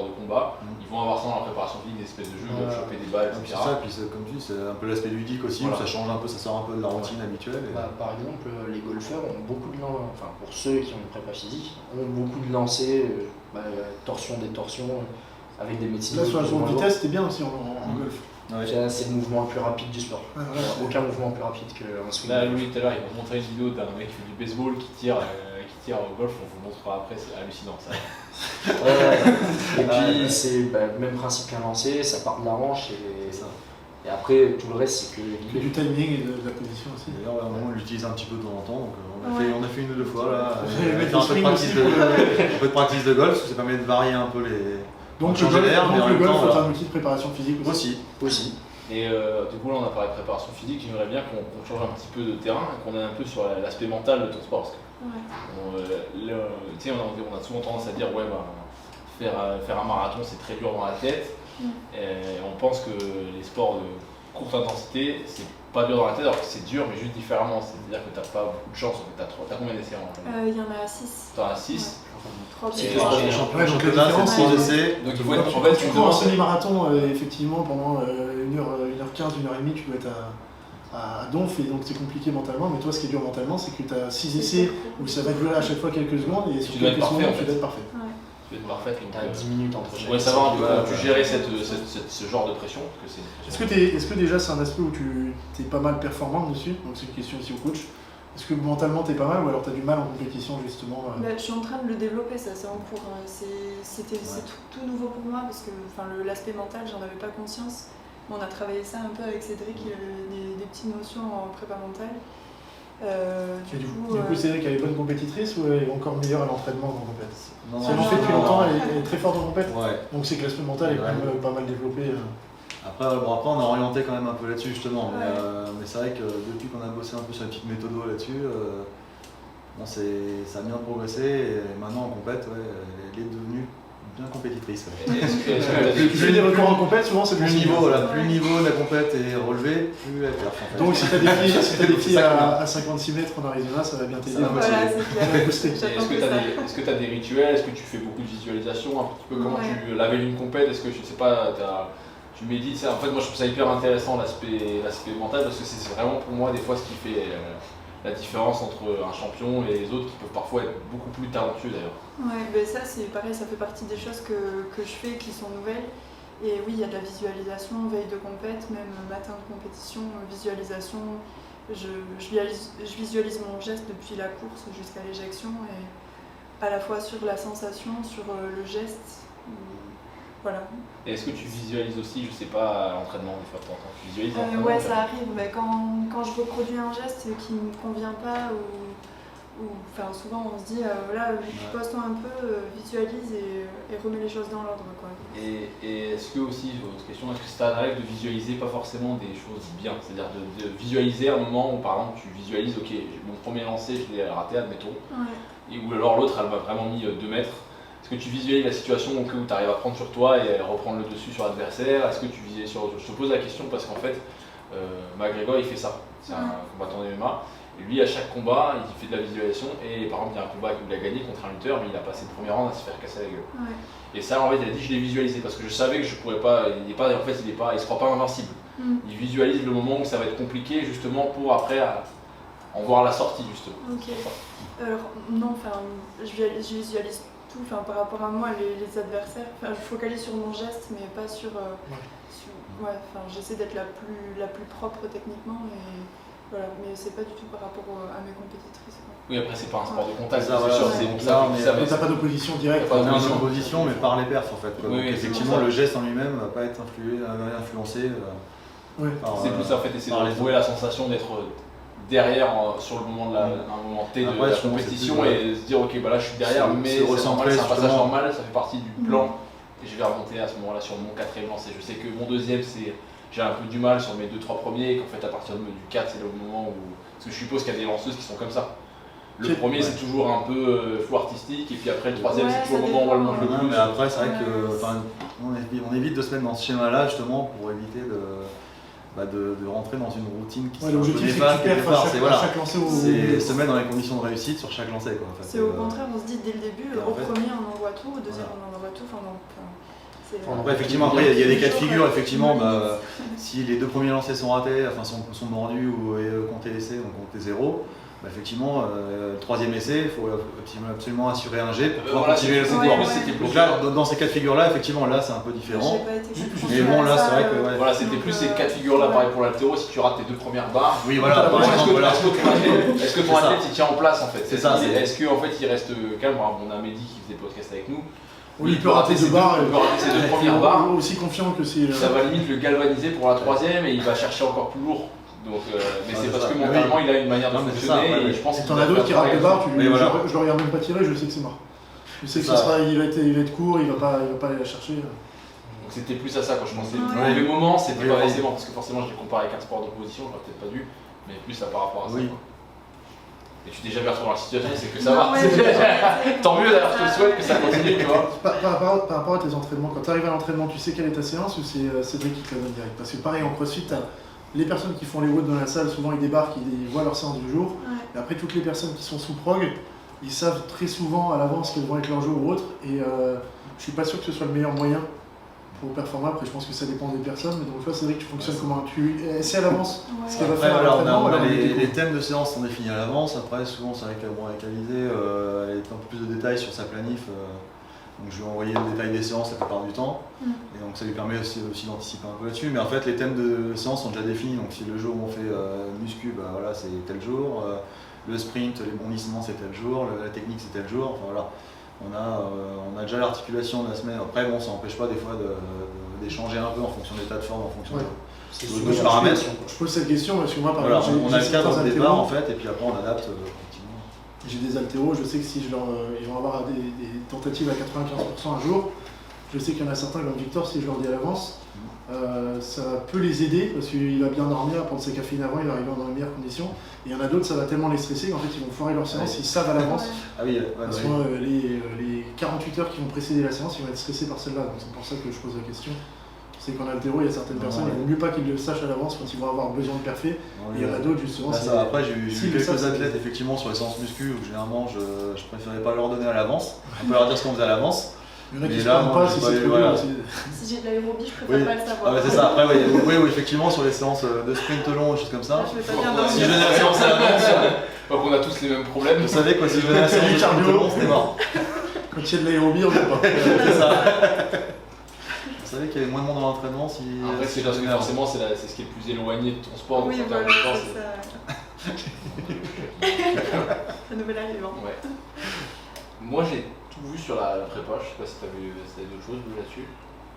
de combat. Ils vont avoir ça dans la préparation physique, des espèces de jeux, ils doivent choper des balles, etc. C'est ça, puis comme tu dis, c'est un peu l'aspect ludique aussi, où ça change un peu, ça sort un peu de la routine habituelle. Par exemple, les golfeurs ont beaucoup de lancers, enfin pour ceux qui ont une prépa physique, ont beaucoup de lancers, torsion, détorsion, avec des médecines. Là, sur la zone de vitesse, c'était bien aussi en golf. Ouais. C'est le mouvement le plus rapide du sport. Aucun mouvement plus rapide qu'un swing. Là, Louis, tout à l'heure, il m'a montré une vidéo d'un mec qui fait du baseball, qui tire au golf, on vous montrera après, c'est hallucinant ça. Et puis, c'est le même principe qu'un lancer, ça part de la hanche et après, tout le reste, c'est que. Du timing et de la position aussi. D'ailleurs, on l'utilise un petit peu de temps en temps, donc on a fait une ou deux fois là. On fait un peu de pratique de golf, ça permet de varier un peu les. Donc le golf est un outil de préparation physique aussi. Et du coup là on a parlé de préparation physique, j'aimerais bien qu'on change un petit peu de terrain et qu'on aille un peu sur l'aspect mental de ton sport. On a souvent tendance à dire faire un marathon c'est très dur dans la tête. Et on pense que les sports de courte intensité c'est pas dur dans la tête alors que c'est dur mais juste différemment. C'est-à-dire que t'as pas beaucoup de chance. T'as combien d'essais en Il y en a 6. T'en as 6. C'est les championnats, c'est 3 essais. Donc il faut être en fait, tu cours un semi-marathon, effectivement, pendant 1h15, 1h30, tu dois être à donf et donc c'est compliqué mentalement. Mais toi, ce qui est dur mentalement, c'est que tu as 6 essais où ça va durer à chaque fois quelques secondes et sur quelques secondes, tu dois être parfait. Tu dois être parfait. Tu as 10 minutes entre chaque. Je voudrais savoir un peu comment tu gérais ce genre de pression. Est-ce que déjà c'est un aspect où tu es pas mal performant dessus? Donc c'est une question aussi au coach. Est-ce que mentalement t'es pas mal ou alors t'as du mal en compétition justement Je suis en train de le développer, ça c'est en cours. C'est tout nouveau pour moi parce que l'aspect mental j'en avais pas conscience. On a travaillé ça un peu avec Cédric, des petites notions en prépa mentale. Du coup Cédric elle est bonne compétitrice ou elle est encore meilleure à l'entraînement en compétition? Si elle en fait depuis longtemps, elle est très forte en compétition. Donc c'est que l'aspect mental est quand même pas mal développé. Après, on a orienté quand même un peu là-dessus justement, mais c'est vrai que depuis qu'on a bossé un peu sur les petites méthodos là-dessus, ça a bien progressé et maintenant en compète, elle est devenue bien compétitrice. Plus les records en compète, souvent c'est plus le niveau de la compète est relevé, plus elle perf. Donc si t'as des filles à 56 mètres en Arizona, ça va bien t'aider. Est-ce que tu as des rituels? Est-ce que tu fais beaucoup de visualisation? Un petit peu comment tu la veille d'une compète? Est-ce que je sais pas, tu médites ça? En fait, moi je trouve ça hyper intéressant l'aspect mental parce que c'est vraiment pour moi des fois ce qui fait la différence entre un champion et les autres qui peuvent parfois être beaucoup plus talentueux d'ailleurs. Ouais, ça c'est pareil, ça fait partie des choses que je fais qui sont nouvelles. Et oui, il y a de la visualisation, veille de compète, même matin de compétition, visualisation. Je visualise mon geste depuis la course jusqu'à l'éjection et à la fois sur la sensation, sur le geste. Voilà. Et est-ce que tu visualises aussi, je sais pas, à l'entraînement des fois de temps en temps, tu visualises ça arrive. Quand je reproduis un geste qui ne me convient pas ou souvent on se dit voilà, pose-toi un peu, visualise et remets les choses dans l'ordre, quoi. Et est-ce que aussi, autre question, est-ce que c'est ta règle de visualiser pas forcément des choses bien, c'est-à-dire de visualiser un moment où par exemple tu visualises, ok, mon premier lancer je l'ai raté, admettons, et ou alors l'autre elle m'a vraiment mis 2 mètres. Est-ce que tu visualises la situation où tu arrives à prendre sur toi et à reprendre le dessus sur l'adversaire? Est-ce que tu visualises sur... Je te pose la question parce qu'en fait, McGregor il fait ça, c'est un combattant de MMA. Et lui, à chaque combat, il fait de la visualisation et par exemple, il y a un combat où il a gagné contre un lutteur, mais il a passé le premier round à se faire casser la gueule. Et ça, en fait, il a dit je l'ai visualisé parce que je savais que je pourrais pas. Il se croit pas invincible. Il visualise le moment où ça va être compliqué, justement, pour après en voir la sortie, justement. Ok. Alors, non, je visualise tout, par rapport à moi, les adversaires. Je focalise sur mon geste, mais pas sur. J'essaie d'être la plus propre techniquement. Voilà, mais c'est pas du tout par rapport à mes compétitrices. Oui, après c'est pas un sport de contact, c'est sûr, c'est ça. Mais t'as pas d'opposition directe. On est en opposition, mais par les perfs en fait. Oui, donc, effectivement, le geste en lui-même va pas être influencé. C'est plus en fait essayer de trouver la sensation d'être derrière sur le moment un moment T de la compétition et se dire ok, bah là je suis derrière, mais c'est normal, c'est un passage normal, ça fait partie du plan. Et je vais remonter à ce moment-là sur mon 4e lancé. Je sais que mon 2e c'est. J'ai un peu du mal sur mes 2-3 premiers et qu'en fait à partir du 4 c'est le moment où... Parce que je suppose qu'il y a des lanceuses qui sont comme ça. Le premier c'est toujours un peu flou artistique et puis après le 3e c'est toujours le moment où elle mange le plus. Mais après c'est vrai que on évite de se mettre dans ce schéma là justement pour éviter de rentrer dans une routine qui soit l'objectif c'est se mettre dans les conditions de réussite sur chaque lancer. C'est au contraire, on se dit dès le début, au premier on envoie tout, au deuxième on envoie tout. Après, effectivement, il y a des cas de figure, effectivement, si les 2 premiers lancers sont ratés, sont mordus ou comptés essai, donc comptés 0, effectivement, le 3e essai, il faut absolument assurer un jet pour pouvoir continuer le secours. Donc là, dans ces cas de figure-là, effectivement, là c'est un peu différent. Mais bon, là c'est vrai que. Voilà, c'était plus ces cas de figure-là, pareil pour l'haltéro, si tu rates tes 2 premières barres. Oui, voilà. Est-ce que ton athlète il tient en place en fait? C'est ça. Est-ce qu'en fait il reste calme? On a Mehdi qui faisait le podcast avec nous. Oui, il peut rater 2 barres, il peut rater ses 2 premières barres. Aussi confiant que si. Ça va limite le galvaniser pour la 3e et il va chercher encore plus lourd. Donc, mais c'est parce que mentalement il a une manière de fonctionner et je pense que t'en as d'autres qui ratent 2 barres, je le regarde même pas tirer, je sais que c'est mort. Je sais que il va être court, il va pas aller la chercher. Donc c'était plus à ça quand je pensais. Le mauvais moment, c'était pas forcément, parce que forcément je l'ai comparé avec un sport d'opposition, j'aurais peut-être pas dû, mais plus là par rapport à ça. Et tu t'es jamais retrouvé dans la situation, c'est que ça va. Tant mieux d'ailleurs, je te souhaite que ça continue, tu vois. Par rapport à tes entraînements, quand tu arrives à l'entraînement, tu sais quelle est ta séance ou c'est Cédric qui te la donne direct? Parce que pareil, en CrossFit, les personnes qui font les WOD dans la salle, souvent ils débarquent, ils voient leur séance du jour. Et après, toutes les personnes qui sont sous prog, ils savent très souvent à l'avance quels vont être leurs jours ou autres. Et je suis pas sûr que ce soit le meilleur moyen pour performer. Après, je pense que ça dépend des personnes. Mais donc, toi, Cédric, tu fonctionnes comment? Tu essaies à l'avance ce qu'elle va faire à l'entraînement? Les thèmes de séance sont définis à l'avance. Après, souvent, c'est vrai qu'Alizé elle est un peu plus de détails sur sa planif. Donc, je vais envoyer le détail des séances la plupart du temps. Et donc, ça lui permet aussi d'anticiper un peu là-dessus. Mais en fait, les thèmes de séance sont déjà définis. Donc, si le jour où on fait muscu, voilà, c'est tel jour. Le sprint, les bondissements, c'est tel jour. La technique, c'est tel jour. Enfin, voilà. On a déjà l'articulation de la semaine. Après, bon, ça n'empêche pas des fois d'échanger un peu en fonction des tas de formes, en fonction de paramètres. Je pose cette question parce que moi, par exemple, on a le cadre de départ en fait, et puis après on adapte effectivement. J'ai des haltéros, je sais que si ils vont avoir des tentatives à 95% un jour, je sais qu'il y en a certains comme Victor, si je leur dis à l'avance, ça peut les aider parce qu'il va bien dormir, prendre ses caféines avant, il va arriver dans les meilleures conditions. Et il y en a d'autres, ça va tellement les stresser qu'en fait ils vont foirer leur séance, ils savent à l'avance. Parce que les 48 heures qui vont précéder la séance, ils vont être stressés par celle-là. Donc c'est pour ça que je pose la question. C'est qu'en haltéro, il y a certaines personnes, il vaut mieux pas qu'ils le sachent à l'avance quand ils vont avoir besoin de perfer. Et il y en a d'autres justement. Après, j'ai vu quelques athlètes effectivement sur les séances muscu où généralement je préférais pas leur donner à l'avance. On peut leur dire ce qu'on faisait à l'avance. Il y en a qui se prennent pas, si c'est trop dur. Si j'ai de l'aérobie, je préfère pas le savoir. C'est ça. Après, oui, effectivement, sur les séances de sprint long, des choses comme ça. Si je donnais la séance à l'avance, donc on a tous les mêmes problèmes. Vous savez quoi, si je donnais la séance de sprint long, c'était mort. Quand il y a de l'aérobie, on ne peut pas. C'est ça. Vous savez qu'il y avait moins de monde dans l'entraînement si. Après, c'est parce que forcément, c'est ce qui est le plus éloigné de ton sport. Oui, voilà, c'est ça. La nouvelle arrivante. Ouais. Moi, j'ai tout vu sur la prépa. Je sais pas si tu avais d'autres choses là-dessus.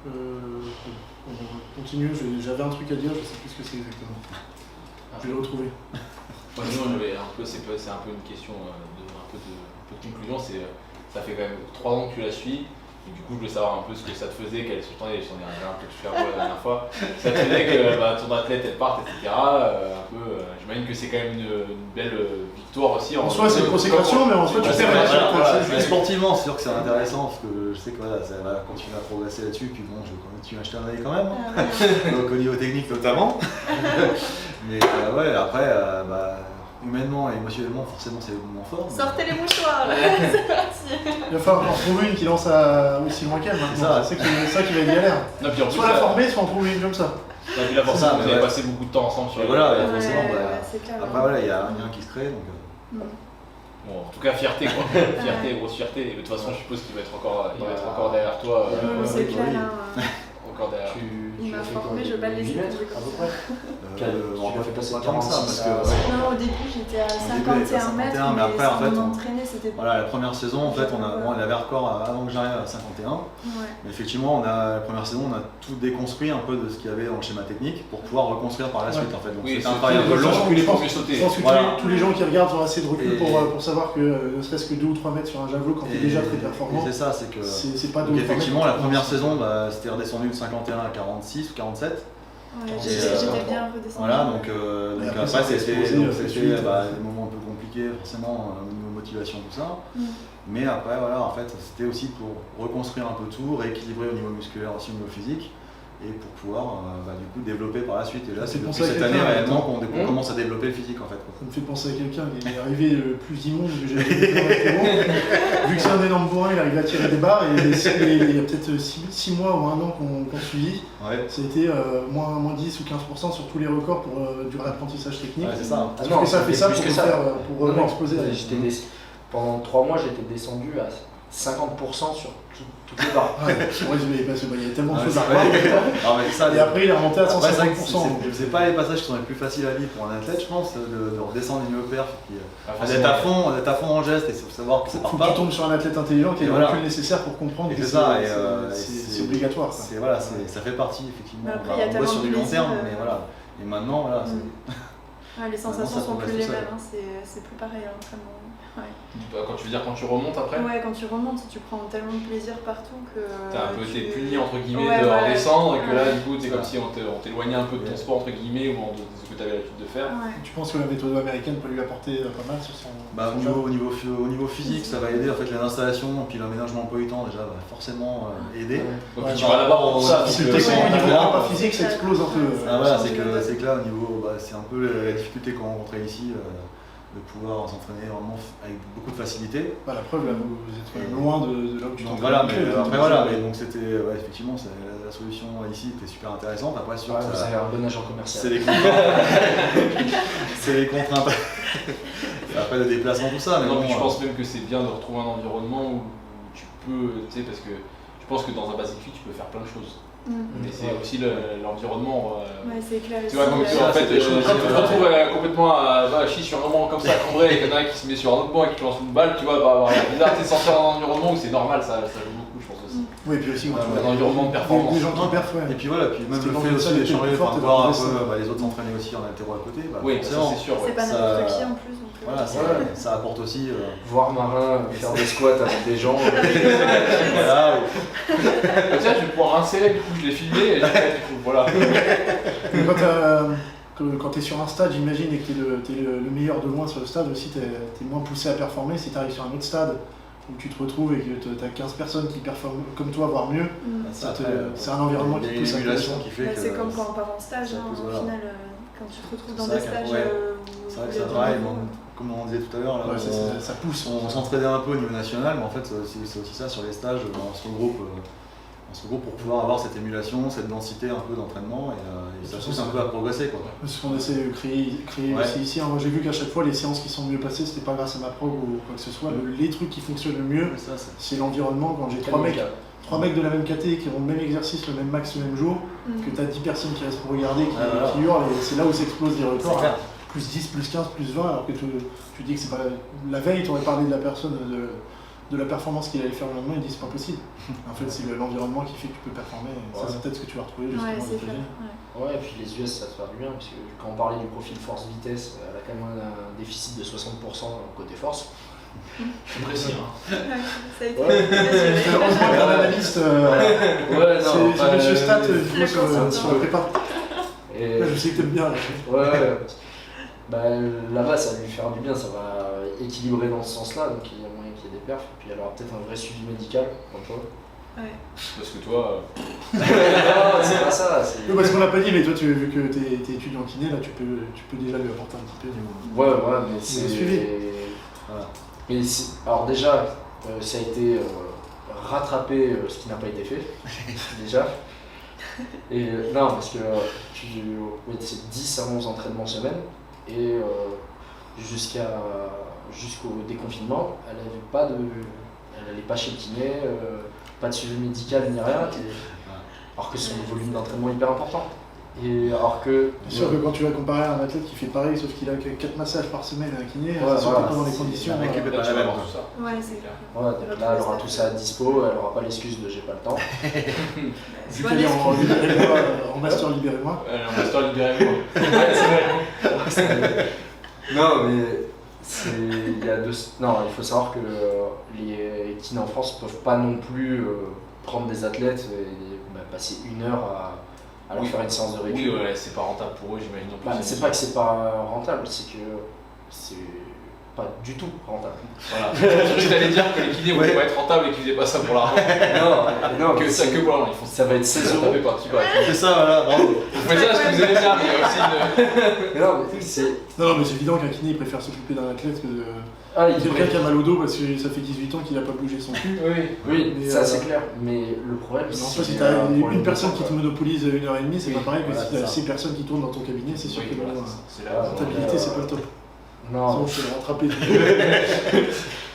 On continue, j'avais un truc à dire, je sais plus ce que c'est exactement. Je vais le retrouver. Non, c'est un peu une question de peu de conclusion, ça fait quand même 3 ans que tu la suis. Et du coup, je voulais savoir un peu ce que ça te faisait, quel j'en ai un peu touché un peu la dernière fois. Ça te faisait que ton athlète elle parte, etc. J'imagine que c'est quand même une belle victoire aussi. En soi, c'est une consécration, mais en soi, tu perds. Sportivement, c'est sûr que c'est intéressant parce que je sais que ça va continuer à progresser là-dessus. Puis bon, je vais continuer à acheter un œil quand même. Donc au niveau technique notamment. Mais ouais, après, humainement et émotionnellement, forcément, c'est le moment fort. Sortez les mouchoirs, c'est parti. Il va falloir en trouver une qui lance aussi loin qu'elle maintenant. C'est ça qui va être galère. Soit la former, soit en trouver une comme ça. Et puis là, pour ça, vous avez passé beaucoup de temps ensemble sur voilà, forcément. Clair, après, voilà, il y a un lien qui se crée. Donc, bon, en tout cas, fierté, quoi. Fierté, grosse fierté. Et de toute façon, je suppose qu'il va être encore derrière toi. C'est clair. Encore derrière. Il m'a formé, je vais pas le laisser tomber comme ça. Tu l'as fait passer pas comme ça, parce que Non, au début j'étais à 51 mètres, mais après, en fait, on entraînait, c'était pas... Voilà, la première saison, en fait, on avait record avant que j'arrive à 51. Ouais. Mais effectivement, la première saison, on a tout déconstruit un peu de ce qu'il y avait dans le schéma technique pour pouvoir reconstruire par la suite. En fait. Donc oui, c'est un travail un peu long. Je pense que tous les gens qui regardent ont assez de recul pour savoir que ne serait-ce que 2 ou 3 mètres sur un javelot quand tu es déjà très performant. C'est ça, c'est que. C'est pas donc effectivement, la première saison, c'était redescendu de 51 à 46 ou 47. Ouais, j'étais bien redescendu. Voilà, donc après c'était des moments un peu compliqués forcément au niveau motivation tout ça. Mais après voilà, en fait c'était aussi pour reconstruire un peu tout, rééquilibrer au niveau musculaire aussi au niveau physique et pour pouvoir du coup développer par la suite. Et là c'est depuis cette année réellement qu'on commence à développer le physique en fait. Ça me fait penser à quelqu'un qui est arrivé le plus immonde que j'ai vu. Vu que c'est un énorme bourrin, il arrive à tirer des barres et il y a peut-être 6 mois ou 1 an qu'on suivit. Ça a été moins 10 ou 15% sur tous les records pour du réapprentissage technique. Ouais, c'est ça. Parce que ça fait ça pour exploser. Pendant 3 mois, j'étais descendu à 50% sur toutes les barres. En résumé, parce qu'il y a tellement de choses à voir. Et après, il est remonté à 150%. C'est pas les passages qui sont les plus faciles à vivre pour un athlète, je pense, de redescendre une niveau perf, d'être à fond en geste et savoir que c'est faut que tu tombes sur un athlète intelligent qui a le recul nécessaire pour comprendre que c'est obligatoire. Ça fait partie, effectivement. Après, il y a tellement sur du de long terme, plaisir, mais voilà. Et maintenant, voilà. Les sensations sont plus les mêmes, c'est plus pareil à l'entraînement. Quand tu veux dire quand tu remontes après? Ouais, quand tu remontes, tu prends tellement de plaisir partout que. T'as un peu été puni entre guillemets de redescendre et que là, du coup, c'est comme si on t'éloignait un peu de ton sport entre guillemets ou de ce que tu avais l'habitude de faire. Tu penses que la méthode américaine peut lui apporter pas mal sur son. Au niveau physique, ça va aider en fait les installations, puis l'aménagement emploi du temps déjà va forcément aider. Donc tu vas d'abord pour ça. Si le niveau pas physique, ça explose un peu. Voilà, c'est que là, au niveau, c'est un peu la difficulté qu'on rencontrait ici. De pouvoir s'entraîner vraiment avec beaucoup de facilité. La preuve, là, vous êtes loin de là où tu t'entraînes. Voilà, mais donc c'était, effectivement, la solution ici était super intéressante. Après, sûr, vous avez un bon agent commercial. C'est les contraintes. C'est les contraintes. Après, le déplacement, tout ça. Mais non, je pense même que c'est bien de retrouver un environnement où tu peux, tu sais, parce que je pense que dans un basic fit, tu peux faire plein de choses. Mais c'est aussi l'environnement. Ouais, c'est clair. Tu vois, donc en fait, quand tu te retrouves complètement chier sur un banc comme ça, cambré, et qu'il y en a un qui se met sur un autre banc et qui te lance une balle, tu vois, bizarre, t'es sorti dans un environnement où c'est normal, ça joue beaucoup, je pense aussi. Oui, et puis aussi, un environnement de performance. Des gens qui perfent, et puis voilà, puis même le fait aussi d'échanger, de voir un peu les autres s'entraîner aussi en altéro à côté. Oui, ça c'est sûr. C'est pas n'importe qui en plus. Voilà, ça apporte aussi. Voir Marin faire des squats avec des gens. Voilà. Tiens, je vais pouvoir insérer, du coup, je l'ai filmé et voilà. Quand tu es sur un stade, j'imagine, et que tu es le meilleur de loin sur le stade, aussi tu es moins poussé à performer. Si tu arrives sur un autre stade où tu te retrouves et que tu as 15 personnes qui performent comme toi, voire mieux, c'est un environnement qui pousse à faire. C'est comme quand on part en stage, au final, quand tu te retrouves dans des stages. C'est vrai que ça travaille, comme on disait tout à l'heure, ça pousse. On s'entraînait un peu au niveau national, mais en fait c'est aussi ça sur les stages, on se regroupe pour pouvoir avoir cette émulation, cette densité un peu d'entraînement et ça pousse un peu à progresser. C'est ce qu'on essaie de créer aussi ici. Moi j'ai vu qu'à chaque fois les séances qui sont mieux passées, c'était pas grâce à ma prog ou quoi que ce soit. Les trucs qui fonctionnent le mieux, c'est l'environnement. Quand j'ai 3 mecs de la même caté qui ont le même exercice, le même max le même jour, que tu as 10 personnes qui restent pour regarder, qui hurlent, et c'est là où s'explosent les records. Plus 10, plus 15, plus 20, alors que tu dis que c'est pas. La veille, tu aurais parlé de la personne, de la performance qu'il allait faire le lendemain, il dit c'est pas possible. En fait, c'est l'environnement qui fait que tu peux performer. Ça, c'est peut-être ce que tu vas retrouver justement aux États-Unis. Ouais, et puis les US, ça te fait du bien, parce que quand on parlait du profil force-vitesse, elle a quand même un déficit de 60% côté force. C'est précis. Hein. Ça a été Ouais. mesuré. Heureusement qu'il y a un analyste, Ouais, non, c'est Monsieur Stat Le sur consultant. la prépa. Et... Là, je sais que t'aimes bien. Là. Ouais. Bah, là-bas, ça va lui faire du bien, ça va équilibrer dans ce sens-là, donc il y a moyen qu'il y ait des perfs. Et puis elle aura peut-être un vrai suivi médical, comme toi. Ouais. Parce que toi, Non, c'est pas ça. C'est... Oui, parce qu'on l'a pas dit, mais toi, vu que t'es étudiant en kiné, là, tu peux déjà lui apporter un petit peu du... Ouais, mais c'est... suivi. Voilà. Mais alors déjà, ça a été rattraper ce qui n'a pas été fait, déjà. Et non, parce que c'est 10 à 11 entraînements semaine, et jusqu'au déconfinement, elle n'allait pas chez le kiné, pas de suivi médical ni rien, alors que son volume d'entraînement est hyper important. Et alors que... C'est sûr que quand tu vas comparer à un athlète qui fait pareil, sauf qu'il a que 4 massages par semaine à un kiné, Ouais, c'est sûr voilà, que pas dans les c'est- conditions... la récup est là, pas tu la vas même. voir tout ça. Ouais, c'est clair. Ouais, donc là, elle aura tout ça à dispo, elle aura pas l'excuse de j'ai pas le temps. Vu qu'elle est en master libérez-moi. On va se faire libérer, moi. Ouais, c'est vrai. Non, mais non, il faut savoir que les kinés en France peuvent pas non plus prendre des athlètes et passer 1 heure à leur Oui. faire une séance de récup. Oui, ouais, c'est pas rentable pour eux, j'imagine non plus. Bah, c'est pas que c'est pas rentable, c'est que c'est pas du tout rentable. Voilà. Je t'allais dire que les kinés vont pas être rentables et qu'ils faisaient pas ça pour l'argent. non, Que ça, que pour l'argent. Ils font ça va être 16 euros. taper par-dessus par exemple. C'est ça, voilà, bravo. Vous pouvez dire ce que vous allez dire, mais il y a aussi une. Non, mais c'est. Non, mais c'est évident qu'un kiné il préfère s'occuper d'un athlète que de Ah, il quelqu'un qui a mal au dos parce que ça fait 18 ans qu'il a pas bougé son cul. Oui, Mais, ça c'est clair. Mais le problème, Non, c'est toi, si qu'il y t'as a un problème une personne de qui temps, te monopolise 1h30, c'est Oui, pas pareil que voilà, si t'as c'est ça. 6 personnes qui tournent dans ton cabinet, c'est sûr que Oui, voilà, bon, c'est la là. la rentabilité c'est pas le top. quoi. Non, Sinon, je te rattraper.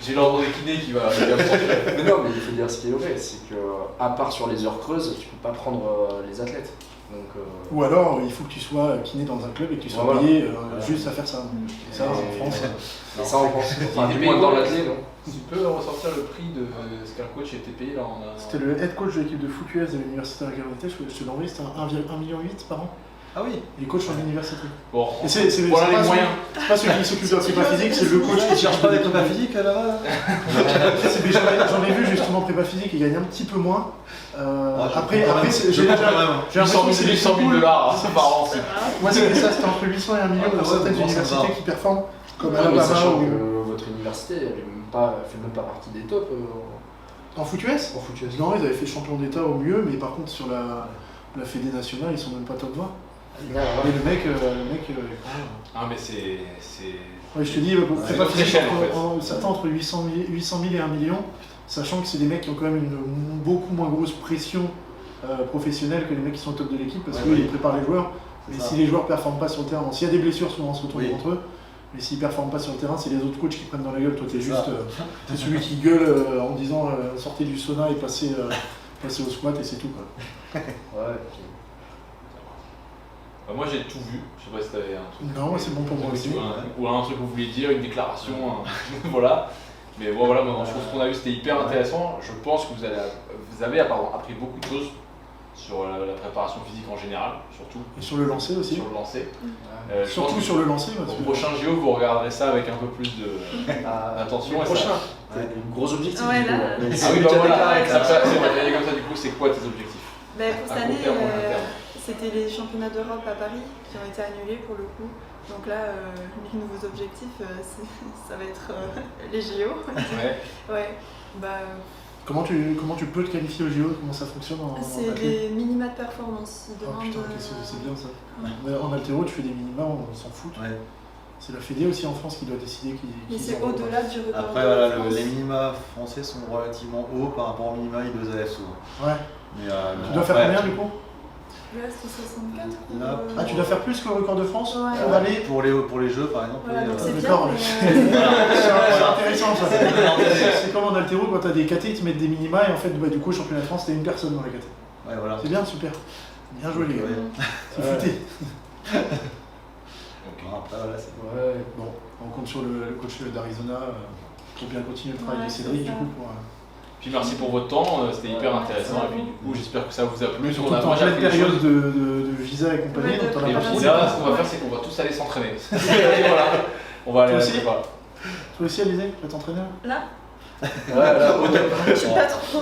J'ai l'ordre des kinés qui va me sortir. mais non, mais il faut dire ce qui est vrai, c'est que à part sur les heures creuses, tu peux pas prendre les athlètes. Donc, Ou alors, il faut que tu sois kiné dans un club et que tu sois Voilà. payé Voilà. juste à faire ça. Et ça, en France. et ça en France. Enfin, Il du est moins payé dans quoi, l'athlète, non. Tu peux ressortir le prix de ce qu'un coach était payé là en. C'était le head coach de l'équipe de foot US de l'université de la Garante, je te l'ai envoyé, c'était 1,8 million par an. Ah oui. Il est coach en université. Bon, Et c'est voilà pas les celui- moyens. C'est pas celui qui s'occupe de la prépa physique, c'est le coach qui Tu cherches pas des prépas physiques là-bas Mais j'en ai vu justement prépa physique, il gagne un petit peu moins. Après, j'ai j'ai quand l'impression même. que c'est des 800 000 cool. dollars par an. c'est- Moi c'était ça, c'était entre 800 et 1 million Ah, dans ouais, certaines bon, ça me universités va. qui performent, comme Ouais, mais Alabama sachant ou que votre université, elle fait même pas partie des tops en foot US. en foot US. Non, ils avaient fait champion d'État au mieux, mais par contre sur la Fédé nationale, ils sont même pas top 20. Et le mec, est quand même- Ah, mais c'est. Ouais, je te dis, c'est prépa notre physique, échelle, en fait. certains entre 800 000 et 1 million, sachant que c'est des mecs qui ont quand même une beaucoup moins grosse pression professionnelle que les mecs qui sont au top de l'équipe, parce Ouais, qu'ils oui. préparent les joueurs. C'est Mais ça. si les joueurs performent pas sur le terrain, s'il y a des blessures, souvent on se retourne Oui. contre eux. Mais s'ils performent pas sur le terrain, c'est les autres coachs qui prennent dans la gueule. Toi, t'es C'est juste ça. t'es celui qui gueule en disant sortez du sauna et passez au squat et c'est tout. Quoi. Ouais, puis- Moi j'ai tout vu, je sais pas si t'avais un truc. Non, c'est bon pour moi aussi. Ou un truc que vous vouliez dire, une déclaration, voilà. Mais bon, voilà, moi, je trouve ce qu'on a vu c'était hyper intéressant. Je pense que vous avez appris beaucoup de choses sur la préparation physique en général, surtout Et sur le lancer aussi. sur le lancer. ouais. Je Surtout pense que sur le lancer. Parce au que... prochain JO, vous regarderez ça avec un peu plus Ah, d'attention. le et ça- prochain. Ouais. Gros objectif. Ouais, du coup, là. Mais Ah c'est oui, lui bah qui a voilà, déclaré que ça- on va y aller comme ça, du coup, c'est quoi tes objectifs? Pour cette À année, court terme ou à long terme? c'était les championnats d'Europe à Paris qui ont été annulés pour le coup. Donc là, les nouveaux objectifs, ça va être les JO. Ouais. Ouais. Bah, Comment tu peux te qualifier au JO? Comment ça fonctionne en c'est athlète? des minima de performance. Ils Oh demandent, putain, ok, c'est bien ça. Ouais. Mais en altéro, tu fais des minima, on s'en fout. Ouais. C'est la Fédé aussi en France qui doit décider qui. Mais c'est au-delà du record. Après, de voilà, France. les minima français sont relativement hauts par rapport aux minima I2AF souvent. Ouais. Mais, Tu dois faire après, combien du coup? Là, c'était 64. Là, Ah, tu dois faire plus que le record de France Ouais. pour aller. pour les jeux, par exemple. Voilà, oui, donc c'est bien. d'accord, mais, C'est intéressant ça. Ouais, C'est comme en altéro quand t'as des KT, ils te mettent des minima et en fait, du coup, au championnat de France, t'as une personne dans les KT. voilà. C'est bien, super. Bien joué les gars. Ouais. C'est fouté. Bon, après, voilà, c'est. Ouais. Bon, on compte sur le coach d'Arizona pour bien continuer le travail Ouais, de Cédric c'est du ça. coup pour. Puis merci pour votre temps, c'était hyper intéressant. Et puis du coup, j'espère que ça vous a plu. Surtout On a en moi, j'ai pleine appris des période choses. de visa et compagnie, Ouais, donc t'en as Et pas puis pensé. là, ce qu'on va faire, c'est qu'on va tous aller s'entraîner. Voilà, on va aller Toi à la aussi prépa. Toi aussi, Alizé, tu vas t'entraîner là? Là, je suis pas trop.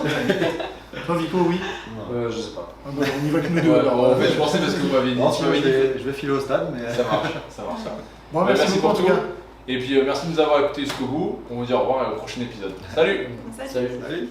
Toi, Vico, oui. Je sais pas. Ah bah, on y va que nous deux. Ouais, alors. en fait, je pensais parce que vous m'avez dit. Non, tu sinon, m'avais dit. je vais filer au stade, mais. Ça marche, ça marche. Bon, Ouais, merci beaucoup en pour tout tout. cas. Et puis merci de nous avoir écoutés jusqu'au bout. On vous dit au revoir et au prochain épisode. Salut. Salut. Salut. Allez.